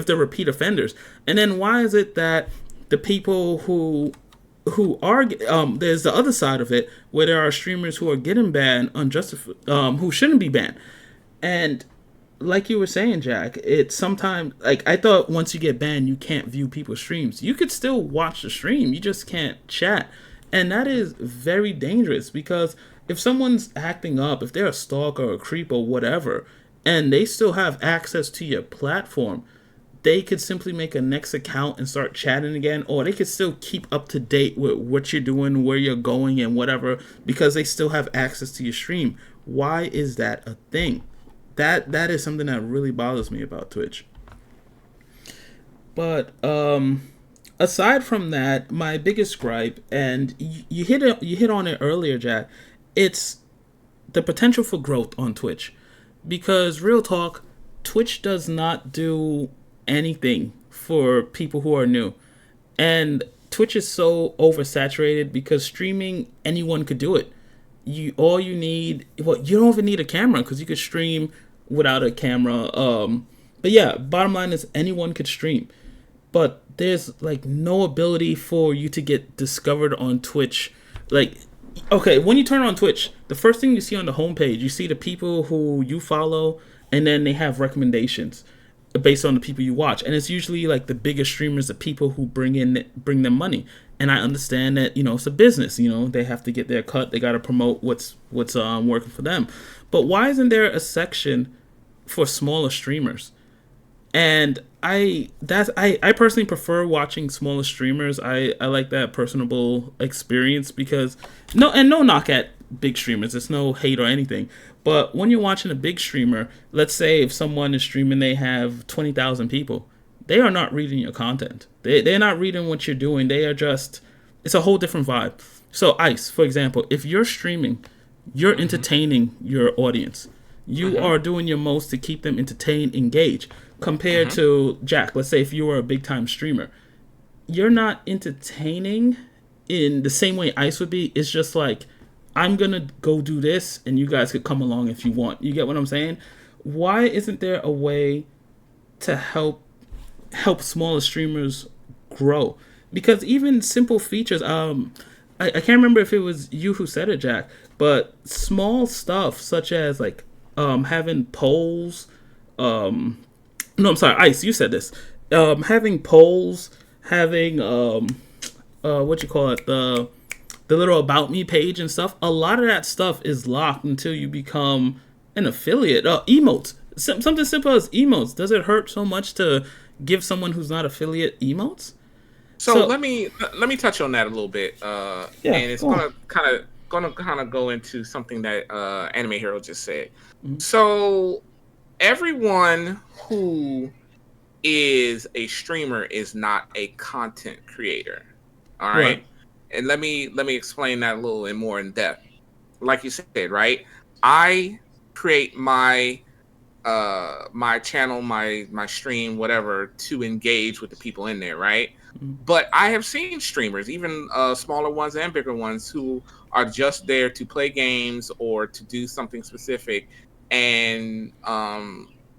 they're repeat offenders? And then why is it that the people who are there's the other side of it, where there are streamers who are getting banned who shouldn't be banned? And like you were saying, Jack, it's sometimes, like, I thought once you get banned, you can't view people's streams. You could still watch the stream, you just can't chat. And that is very dangerous, because if someone's acting up, if they're a stalker or a creep or whatever, and they still have access to your platform, they could simply make a next account and start chatting again, or they could still keep up to date with what you're doing, where you're going, and whatever, because they still have access to your stream. Why is that a thing? That is something that really bothers me about Twitch. But aside from that, my biggest gripe, and you hit on it earlier, Jack, it's the potential for growth on Twitch. Because real talk, Twitch does not do anything for people who are new. And Twitch is so oversaturated because streaming, anyone could do it. You don't even need a camera, because you could stream without a camera. But yeah, bottom line is anyone could stream. But there's like no ability for you to get discovered on Twitch. Like, okay, when you turn on Twitch, the first thing you see on the homepage, you see the people who you follow, and then they have recommendations based on the people you watch. And it's usually like the biggest streamers, the people who bring them money. And I understand that, it's a business, they have to get their cut, they got to promote what's working for them. But why isn't there a section for smaller streamers? And I personally prefer watching smaller streamers. I like that personable experience, because no knock at big streamers, it's no hate or anything. But when you're watching a big streamer, let's say if someone is streaming, they have 20,000 people, they are not reading your content. They're not reading what you're doing. They are just, it's a whole different vibe. So Ice, for example, if you're streaming, you're entertaining your audience. You are doing your most to keep them entertained, engaged. Compared to Jack, let's say if you were a big time streamer, you're not entertaining in the same way Ice would be. It's just like, I'm going to go do this and you guys could come along if you want. You get what I'm saying? Why isn't there a way to help smaller streamers grow? Because even simple features, I can't remember if it was you who said it, Jack, but small stuff such as like having polls. No, I'm sorry, Ice. You said this. Having polls, having what you call it, the little about me page and stuff. A lot of that stuff is locked until you become an affiliate. Emotes, something simple as emotes. Does it hurt so much to give someone who's not affiliate emotes? So let me touch on that a little bit, Yeah, and it's go on. gonna go into something that Anime Hero just said. So everyone who is a streamer is not a content creator. All Right. right. And let me explain that a little and more in depth. Like you said, right? I create my channel, my stream, whatever, to engage with the people in there, right? But I have seen streamers, even smaller ones and bigger ones, who are just there to play games or to do something specific, and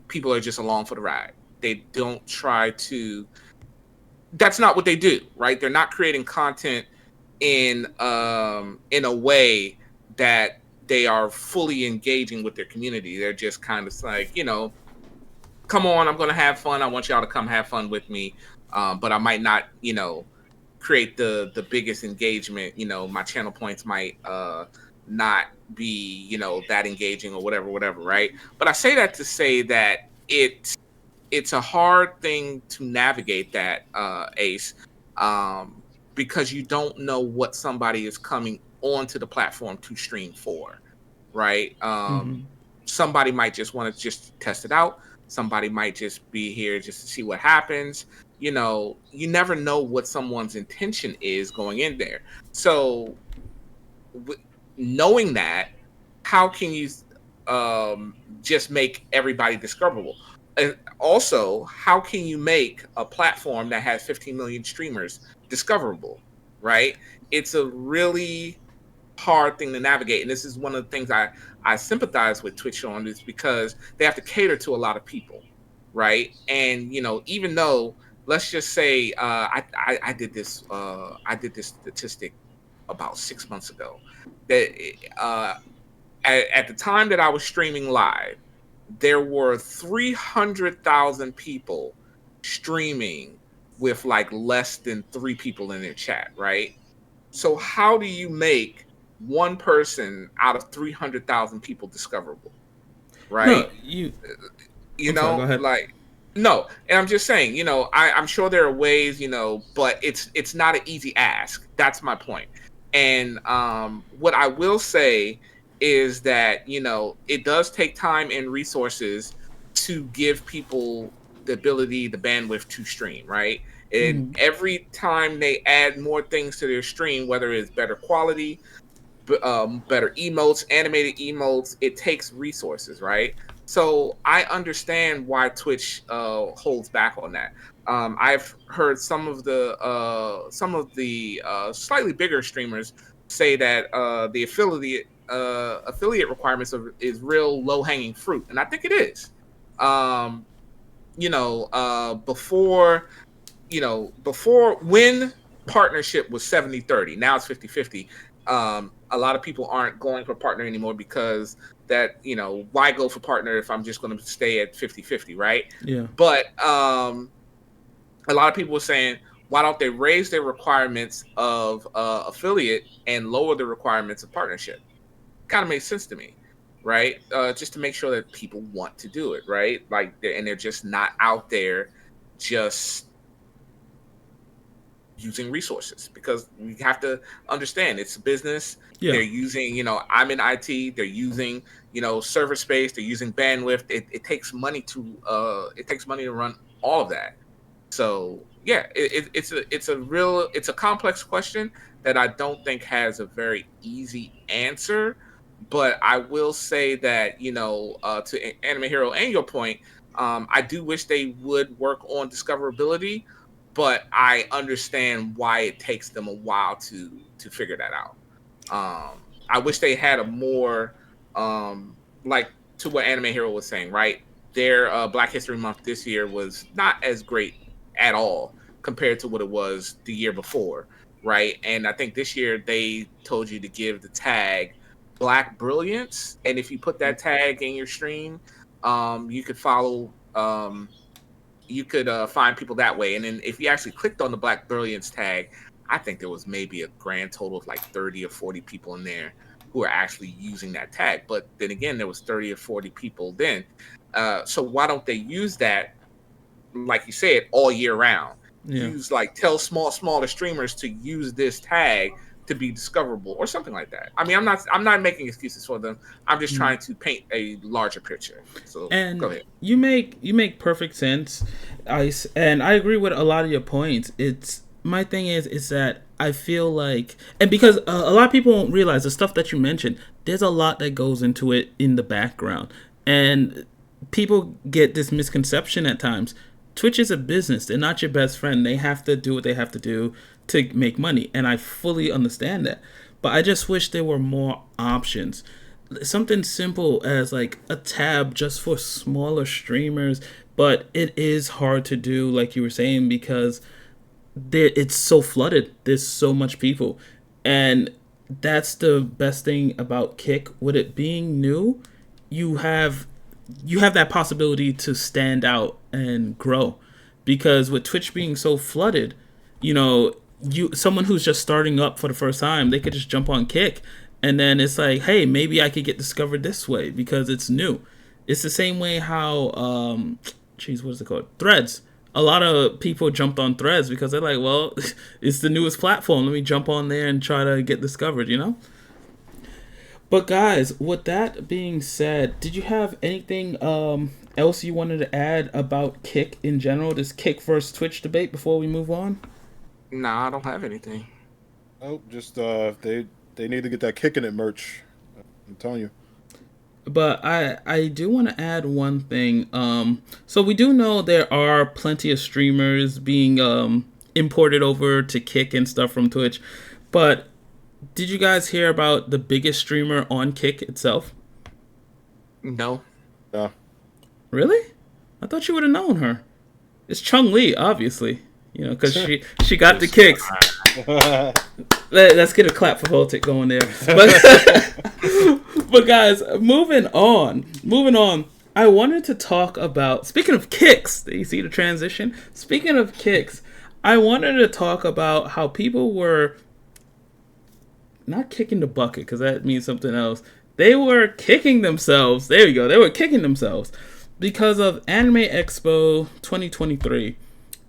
people are just along for the ride. They don't try to. That's not what they do, right? They're not creating content in a way that they are fully engaging with their community. They're just kind of like, come on, I'm going to have fun. I want y'all to come have fun with me. But I might not, create the biggest engagement. My channel points might not be, that engaging or whatever, right? But I say that to say that it's a hard thing to navigate that, Ace, um, because you don't know what somebody is coming onto the platform to stream for, right? Somebody might just want to just test it out. Somebody might just be here just to see what happens. You never know what someone's intention is going in there. So, w- knowing that, how can you just make everybody discoverable? And also, how can you make a platform that has 15 million streamers discoverable? Right? It's a really hard thing to navigate, and this is one of the things I sympathize with Twitch on, is because they have to cater to a lot of people, right? And even though, let's just say, I did this statistic about 6 months ago, that at the time that I was streaming live, there were 300,000 people streaming with like less than three people in their chat, right? So how do you make one person out of 300,000 people discoverable, No, right? you. I'm sorry. Go ahead. Like, no. And I'm just saying, I'm sure there are ways, but it's not an easy ask. That's my point. And what I will say is that, it does take time and resources to give people the ability, the bandwidth to stream, right? And every time they add more things to their stream, whether it's better quality, better emotes, animated emotes, it takes resources, right? So I understand why Twitch holds back on that. I've heard some of the slightly bigger streamers say that the affiliate requirements is real low hanging fruit, and I think it is. Um, before, before, when partnership was 70-30, now it's 50-50. A lot of people aren't going for partner anymore because that, why go for partner if I'm just going to stay at 50-50, right? Yeah. But a lot of people were saying, why don't they raise their requirements of affiliate and lower the requirements of partnership? Kind of makes sense to me, right? Just to make sure that people want to do it, right? Like, and they're just not out there just using resources, because we have to understand it's a business. Yeah. They're using, I'm in IT. They're using, server space. They're using bandwidth. It takes money to run all of that. So yeah, it's a complex question that I don't think has a very easy answer. But I will say that, to Anime Hero and your point, I do wish they would work on discoverability, but I understand why it takes them a while to figure that out. I wish they had a more, like, to what Anime Hero was saying, right? Their Black History Month this year was not as great at all compared to what it was the year before, right? And I think this year they told you to give the tag Black Brilliance, and if you put that tag in your stream, you could follow. You could find people that way, and then if you actually clicked on the Black Brilliance tag, I think there was maybe a grand total of like 30 or 40 people in there who are actually using that tag. But then again, there was 30 or 40 people then. So why don't they use that, like you said, all year round? Yeah. Use like tell smaller streamers to use this tag to be discoverable or something like that. I mean, I'm not making excuses for them. I'm just trying to paint a larger picture. So And go ahead. you make perfect sense, Ice, and I agree with a lot of your points. It's my thing is that I feel like, and because a lot of people won't realize the stuff that you mentioned, there's a lot that goes into it in the background, and people get this misconception at times. Twitch is a business. They're not your best friend. They have to do what they have to do to make money, and I fully understand that. But I just wish there were more options. Something simple as like a tab just for smaller streamers, but it is hard to do, like you were saying, because it's so flooded. There's so much people, and that's the best thing about Kick. With it being new, you have that possibility to stand out and grow, because with Twitch being so flooded, you know, someone who's just starting up for the first time, they could just jump on Kick, and then it's like, hey, maybe I could get discovered this way because it's new. It's the same way how what is it called, Threads. A lot of people jumped on Threads because they're like, well, it's the newest platform, let me jump on there and try to get discovered, you know. But guys, with that being said, did you have anything else you wanted to add about Kick in general, this Kick versus Twitch debate, before we move on? Nah, I don't have anything. Oh, just they need to get that Kicking It merch. I'm telling you. But I do want to add one thing. So we do know there are plenty of streamers being imported over to Kick and stuff from Twitch. But did you guys hear about the biggest streamer on Kick itself? No. Yeah. Really? I thought you would have known her. It's Chung Lee, obviously. You know, because she got the kicks. Let's get a clap for Voltic going there. But guys, moving on. I wanted to talk about, speaking of kicks, you see the transition? Speaking of kicks, I wanted to talk about how people were not kicking the bucket, because that means something else. They were kicking themselves. There you go. They were kicking themselves because of Anime Expo 2023.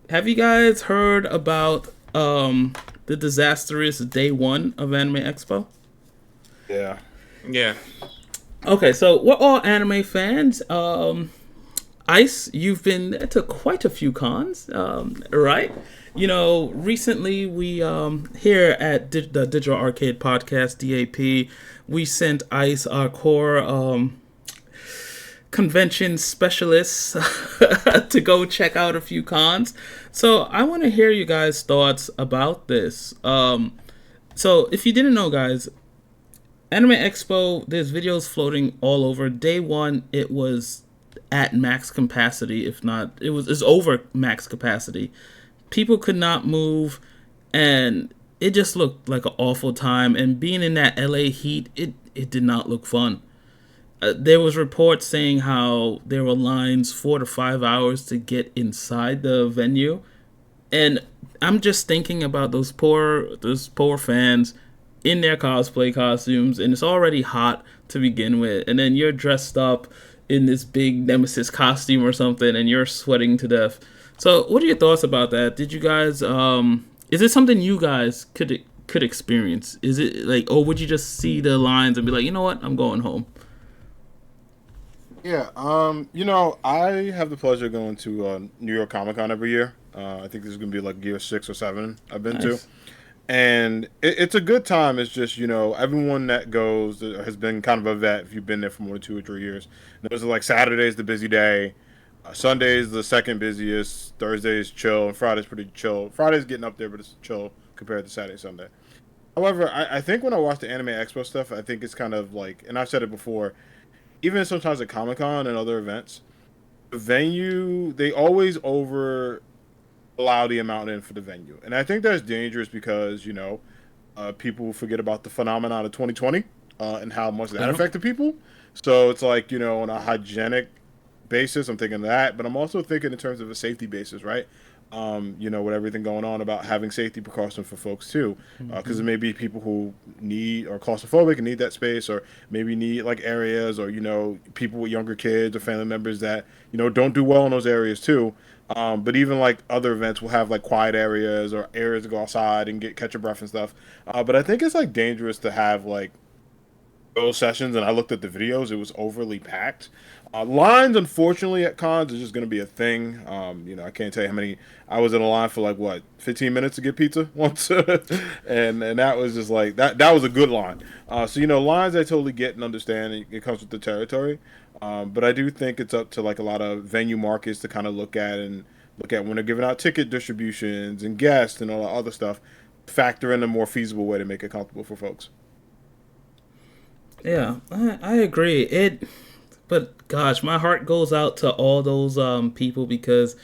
Have you guys heard about the disastrous day one of Anime Expo? Yeah. Yeah. Okay, so we're all anime fans. Ice, you've been to quite a few cons, right? You know, recently we here at the Digital Arcade Podcast, DAP, we sent Ice, our core convention specialists, to go check out a few cons. So I want to hear you guys' thoughts about this. So if you didn't know, guys, Anime Expo, there's videos floating all over. Day one, it was at max capacity, if not, it's over max capacity. People could not move, and it just looked like an awful time. And being in that LA heat, it did not look fun. There was reports saying how there were lines 4 to 5 hours to get inside the venue, and I'm just thinking about those poor fans in their cosplay costumes, and it's already hot to begin with, and then you're dressed up in this big Nemesis costume or something, and you're sweating to death. So, what are your thoughts about that? Did you guys, is it something you guys could experience? Is it like, or would you just see the lines and be like, you know what, I'm going home? Yeah, you know, I have the pleasure of going to New York Comic Con every year. I think this is going to be like year 6 or 7 I've been to. And it's a good time. It's just, you know, everyone that goes has been kind of a vet if you've been there for more than 2 or 3 years. And those are like Saturday's the busy day. Sunday's the second busiest. Thursday's chill. And Friday's pretty chill. Friday's getting up there, but it's chill compared to Saturday, Sunday. However, I think when I watch the Anime Expo stuff, I think it's kind of like, and I've said it before, even sometimes at Comic-Con and other events, the venue, they always allow the amount in for the venue. And I think that's dangerous because, you know, people forget about the phenomenon of 2020 and how much that affected people. So it's like, on a hygienic basis, I'm thinking of that, but I'm also thinking in terms of a safety basis, right? With everything going on about having safety precautions for folks too, because there may be people who need or claustrophobic and need that space, or maybe need like areas, or people with younger kids or family members that don't do well in those areas too. But even like other events will have like quiet areas or areas to go outside and catch your breath and stuff. But I think it's like dangerous to have like those sessions, and I looked at the videos, it was overly packed. Lines, unfortunately, at cons is just going to be a thing. I can't tell you how many. I was in a line for like 15 minutes to get pizza once, and that was just like that. That was a good line. So lines I totally get and understand. It comes with the territory, but I do think it's up to like a lot of venue markets to kind of look at when they're giving out ticket distributions and guests and all that other stuff. Factor in a more feasible way to make it comfortable for folks. Yeah, I agree. But gosh, my heart goes out to all those people, because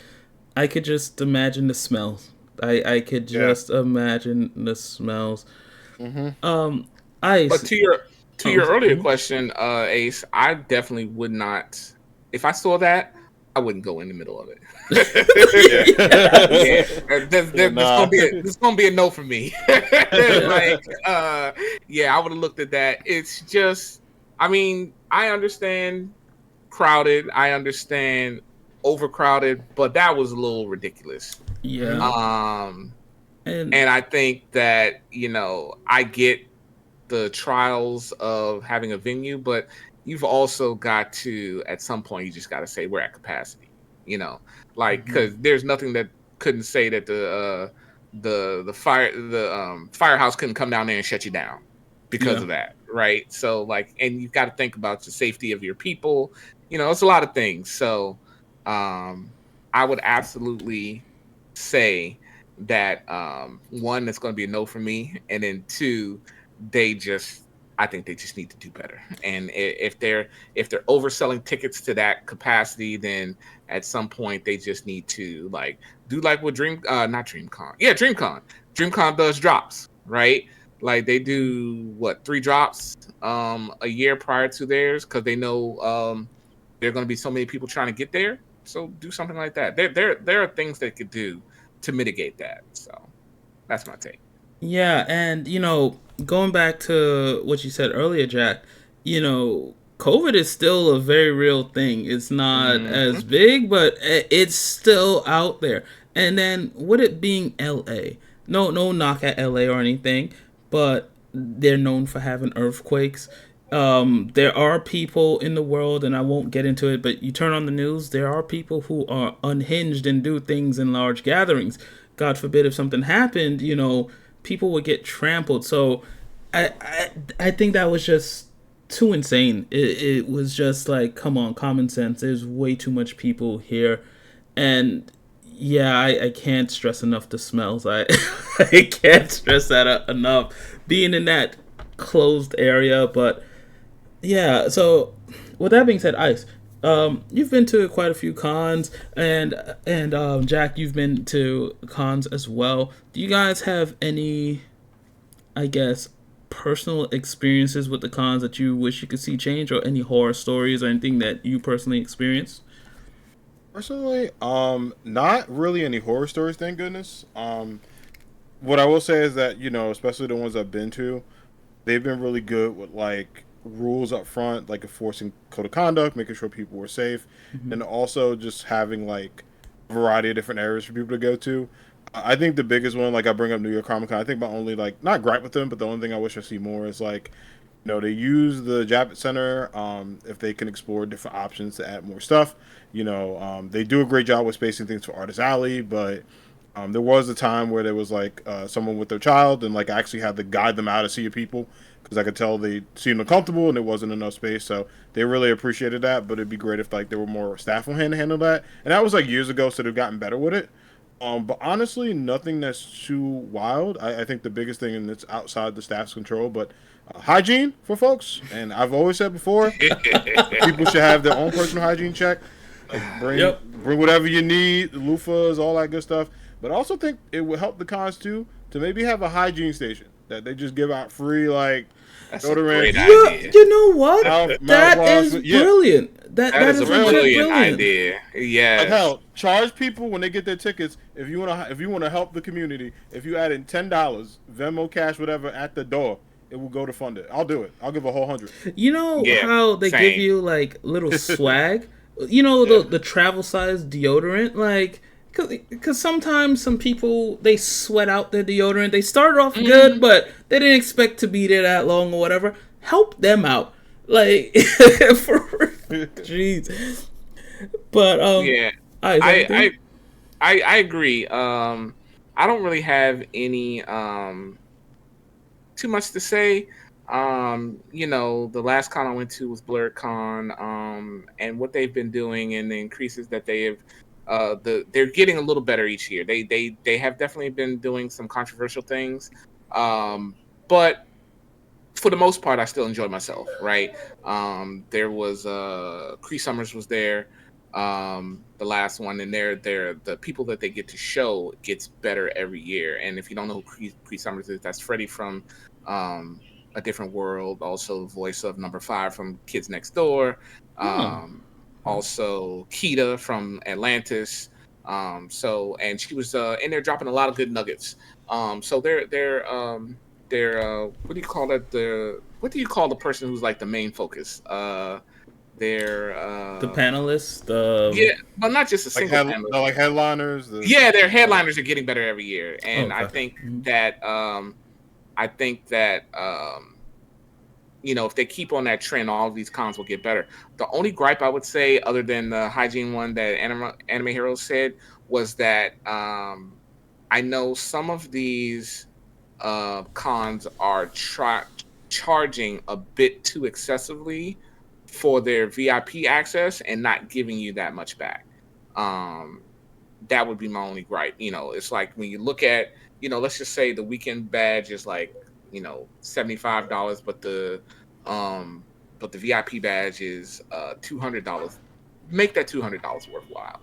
I could just imagine the smells. I could just imagine the smells. Ice. But to your earlier question, Ace, I definitely would not. If I saw that, I wouldn't go in the middle of it. There's gonna be a no for me. I would have looked at that. It's just, I understand crowded, I understand overcrowded, but that was a little ridiculous. Yeah. And I think that I get the trials of having a venue, but you've also got to, at some point, you just got to say we're at capacity, because there's nothing that couldn't say that the firehouse couldn't come down there and shut you down because of that, right? So and you've got to think about the safety of your people. It's a lot of things. So I would absolutely say that one, that's going to be a no for me, and then two, I think they just need to do better. And if they're overselling tickets to that capacity, then at some point they just need to do like what DreamCon. DreamCon does drops, right? Like they do 3 drops a year prior to theirs, because they know there are going to be so many people trying to get there. So do something like that. There are things they could do to mitigate that. So that's my take. Yeah, and going back to what you said earlier, Jack, COVID is still a very real thing. It's not as big, but it's still out there. And then with it being LA, no knock at LA or anything, but they're known for having earthquakes. There are people in the world, and I won't get into it, but you turn on the news, there are people who are unhinged and do things in large gatherings. God forbid if something happened, people would get trampled. So I think that was just too insane. It was just like, come on, common sense. There's way too much people here. And yeah, I can't stress enough the smells. I can't stress that enough. Being in that closed area. But yeah, so with that being said, Ice, you've been to quite a few cons, and Jack, you've been to cons as well. Do you guys have any, I guess, personal experiences with the cons that you wish you could see change, or any horror stories or anything that you personally experienced? Personally, not really any horror stories, thank goodness. What I will say is that, especially the ones I've been to, they've been really good with rules up front, like enforcing code of conduct, making sure people were safe, and also just having a variety of different areas for people to go to. I think the biggest one, I bring up New York Comic Con, I think my only not gripe with them, but the only thing I wish I see more is they use the Javits Center, if they can explore different options to add more stuff. They do a great job with spacing things for Artist Alley, but there was a time where there was someone with their child, and I actually had to guide them out to see people, because I could tell they seemed uncomfortable and there wasn't enough space. So they really appreciated that, but it'd be great if there were more staff on hand to handle that. And that was years ago, so they've gotten better with it. But honestly, nothing that's too wild. I think the biggest thing, and it's outside the staff's control, but hygiene for folks. And I've always said before, people should have their own personal hygiene check. Bring whatever you need, loofahs, all that good stuff. But I also think it would help the cons too, to maybe have a hygiene station. that they just give out free like That's a deodorant. great Yeah, idea. you know what? That is Mouthwash. Yeah, brilliant. That That is a is legit brilliant brilliant. idea. like Yes. hell, charge people when they get their tickets. If you wanna help the community, if you add in $10, Venmo, Cash, whatever at the door, it will go to fund it. I'll do it. I'll give a whole 100. You know Yeah. how they give Same. you like little swag? You know Yeah. the travel size deodorant, like because sometimes some people they sweat out their deodorant. They started off good, but they didn't expect to be there that long or whatever. Help them out, like for jeez. But Yeah. is I everything? I agree. I don't really have any too much to say. The last con I went to was BlurCon, and what they've been doing and the increases that they have, they're getting a little better each year. They have definitely been doing some controversial things, but for the most part, I still enjoy myself. Right? There was Cree Summers was there, the last one, and they're the people that they get to show gets better every year. And if you don't know who Cree Summers is, that's Freddie from um, A Different World, also the voice of Number Five from Kids Next Door, Oh, also Kita from Atlantis. And she was in there dropping a lot of good nuggets. So they're what do you call it? What do you call the person who's like the main focus? They're the panelists. yeah, but not just a Like single panelist. no, like headliners. Yeah, their headliners are getting better every year, and Okay. I think that if they keep on that trend, all of these cons will get better. The only gripe I would say, other than the hygiene one that Anime Heroes said, was that I know some of these cons are charging a bit too excessively for their VIP access and not giving you that much back. That would be my only gripe. It's like when you look at, let's just say the weekend badge is like, $75, but the VIP badge is $200. Make that $200 worthwhile.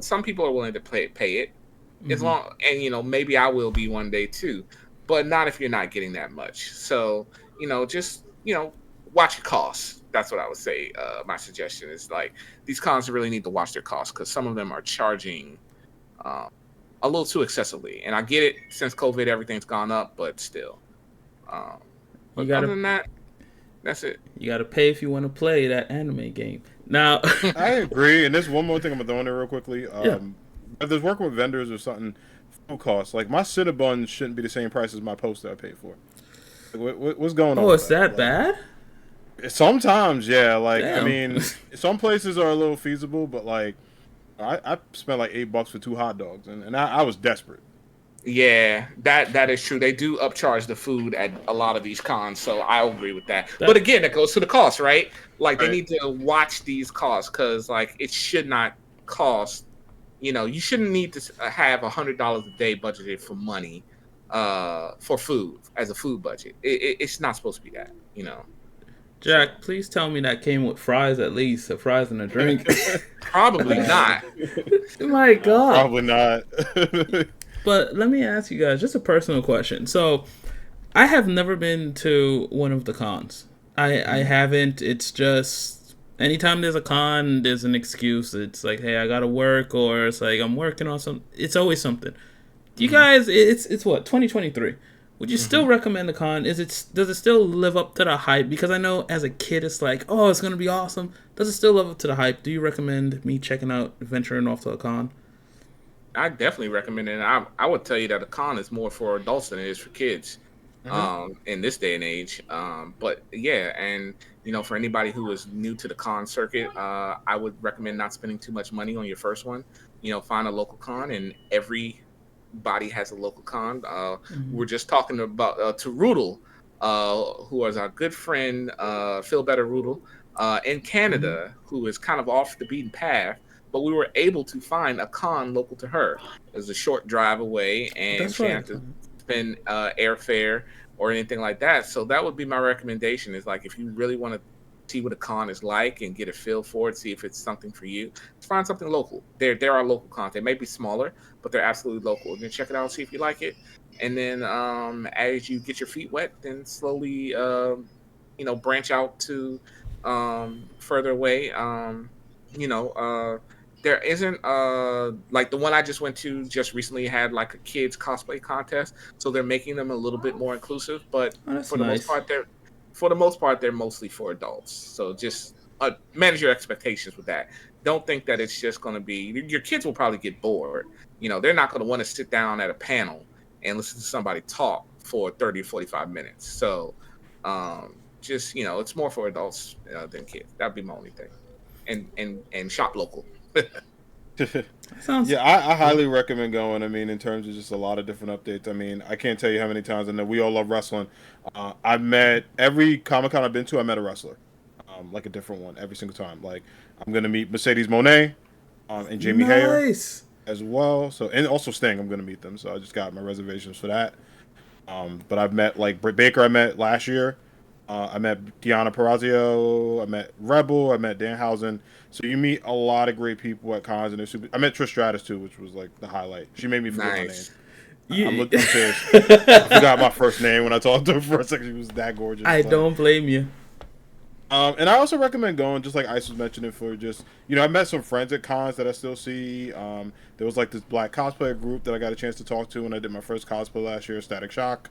Some people are willing to pay it as long, and maybe I will be one day too, but not if you're not getting that much. So just watch your costs. That's what I would say. My suggestion is like these cons really need to watch their costs because some of them are charging a little too excessively. And I get it, since COVID, everything's gone up, but still. You But other gotta than that, that's it. you gotta pay if you want to play that anime game. Now, I agree. And there's one more thing I'm gonna throw in there real quickly. Yeah. If there's working with vendors or something, food costs. Like my Cinnabon shouldn't be the same price as my poster I paid for. Like, what's going on? oh, with it's that Like, bad? sometimes, yeah. Like I Damn. mean, some places are a little feasible, but like I spent like $8 for 2 hot dogs, and I was desperate. Yeah, that is true. They do upcharge the food at a lot of these cons, so I agree with that. That- But again, it goes to the cost, right? Like they Right. need to watch these costs because, like, it should not cost. You shouldn't need to have $100 a day budgeted for money, for food as a food budget. It's not supposed to be that. Jack, please tell me that came with fries at least, fries and a drink. Probably not. My God. Probably not. But let me ask you guys just a personal question. So, I have never been to one of the cons. I haven't. It's just anytime there's a con, there's an excuse. It's like, hey, I gotta work, or it's like I'm working on some. It's always something. You guys, it's what 2023. Would you still recommend the con? Does it still live up to the hype? Because I know as a kid, it's like, oh, it's gonna be awesome. Does it still live up to the hype? Do you recommend me checking out, venturing off to a con? I definitely recommend it. I would tell you that a con is more for adults than it is for kids, in this day and age. But yeah, and for anybody who is new to the con circuit, I would recommend not spending too much money on your first one. Find a local con, and everybody has a local con. We're just talking about to Rudel, who is our good friend, Phil Better Rudel, in Canada, who is kind of off the beaten path. But we were able to find a con local to her. It was a short drive away, and That's she right. had to spend airfare or anything like that. So that would be my recommendation. Is like if you really want to see what a con is like and get a feel for it, see if it's something for you, find something local. There are local cons. They may be smaller, but they're absolutely local. And then check it out and see if you like it. and then as you get your feet wet, then slowly branch out to further away. There isn't like the one I just went to just recently had like a kids cosplay contest, so they're making them a little bit more inclusive. But Oh, that's for the most nice. part, they're mostly for adults. So just manage your expectations with that. Don't think that it's just going to be your kids will probably get bored. They're not going to want to sit down at a panel and listen to somebody talk for 30 or 45 minutes. So just it's more for adults than kids. That'd be my only thing. And shop local. Sounds. Yeah, I highly recommend going. I mean, in terms of just a lot of different updates. I mean, I can't tell you how many times I know we all love wrestling. I've met every Comic Con I've been to. I met a wrestler, like a different one every single time. Like I'm gonna meet Mercedes Monet, and Jamie Hayer Nice. as well. So and also Sting, I'm gonna meet them. So I just got my reservations for that. But I've met like Britt Baker. I met last year. I met Deanna Perrazio. I met Rebel. I met Danhausen. So you meet a lot of great people at cons, and they're super. I met Trish Stratus too, which was like the highlight. She made me forget my name. Nice. I'm serious. I forgot my first name when I talked to her for a second. She was that gorgeous. I don't blame you. And I also recommend going, just like Ice was mentioning, for just I met some friends at cons that I still see. There was like this black cosplayer group that I got a chance to talk to when I did my first cosplay last year, Static Shock.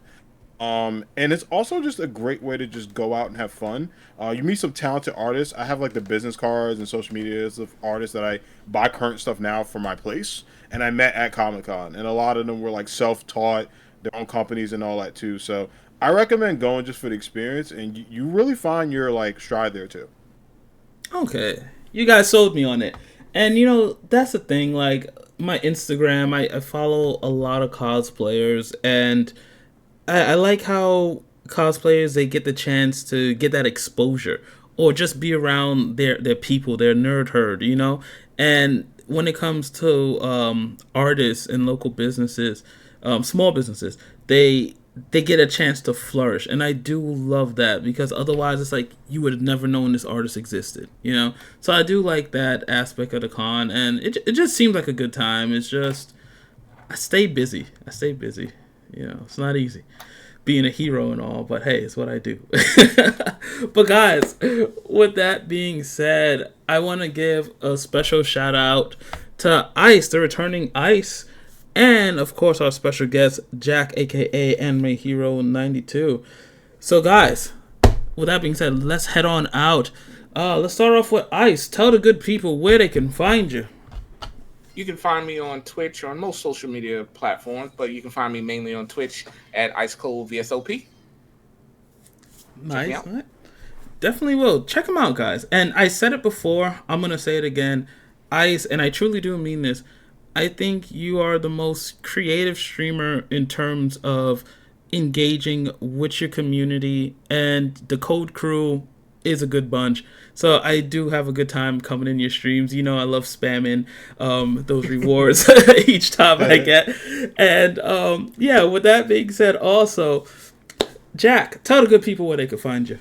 And it's also just a great way to just go out and have fun. You meet some talented artists. I have like the business cards and social medias of artists that I buy current stuff now for my place, and I met at Comic-Con, and a lot of them were like self-taught, their own companies and all that too. So I recommend going just for the experience, and you really find your like stride there too. Okay, you guys sold me on it, and that's the thing. Like my Instagram, I follow a lot of cosplayers, and I like how cosplayers, they get the chance to get that exposure or just be around their people, their nerd herd, And when it comes to artists and local businesses, small businesses, they get a chance to flourish, and I do love that, because otherwise it's like you would have never known this artist existed, So I do like that aspect of the con, and it just seems like a good time. It's just I stay busy. It's not easy being a hero and all, but hey, it's what I do. But guys, with that being said, I want to give a special shout out to Ice, the returning Ice, and of course our special guest, Jack, aka Anime Hero 92. So guys, with that being said, let's head on out. Let's start off with Ice. Tell the good people where they can find you. You can find me on Twitch or on most social media platforms, but you can find me mainly on Twitch at Ice Cold VSOP. Nice. Definitely will. Check them out, guys. And I said it before, I'm going to say it again. Ice, and I truly do mean this, I think you are the most creative streamer in terms of engaging with your community, and the Code Crew is a good bunch. So I do have a good time coming in your streams. I love spamming those rewards each time I get. And with that being said, also, Jack, tell the good people where they can find you.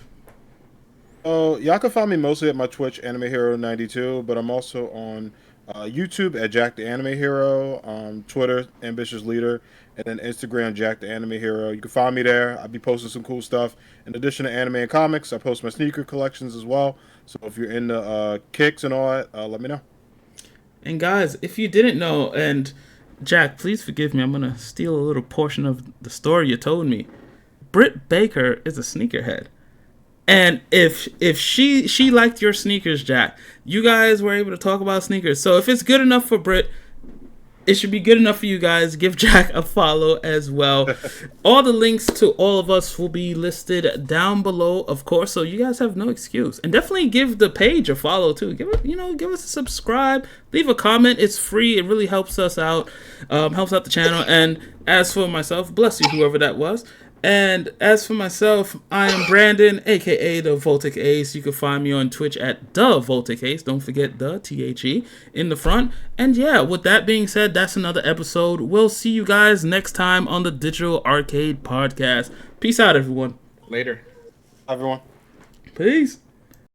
Y'all can find me mostly at my Twitch, Anime Hero 92, but I'm also on YouTube at Jack the Anime Hero, Twitter, Ambitious Leader, and then Instagram, Jack the Anime Hero. You can find me there. I'll be posting some cool stuff. In addition to anime and comics, I post my sneaker collections as well. So if you're into kicks and all that, let me know. And guys, if you didn't know, and Jack, please forgive me, I'm going to steal a little portion of the story you told me. Britt Baker is a sneakerhead. And if she liked your sneakers, Jack, you guys were able to talk about sneakers. So if it's good enough for Britt, it should be good enough for you guys. Give Jack a follow as well. All the links to all of us will be listed down below, of course, so you guys have no excuse. And definitely give the page a follow too. Give us a subscribe. Leave a comment. It's free. It really helps us out. Helps out the channel. And as for myself, bless you, whoever that was. And as for myself, I am Brandon, aka the Voltic Ace. You can find me on Twitch at the Voltic Ace. Don't forget the THE in the front. And yeah, with that being said, that's another episode. We'll see you guys next time on the Digital Arcade Podcast. Peace out, everyone. Later. Everyone. Peace.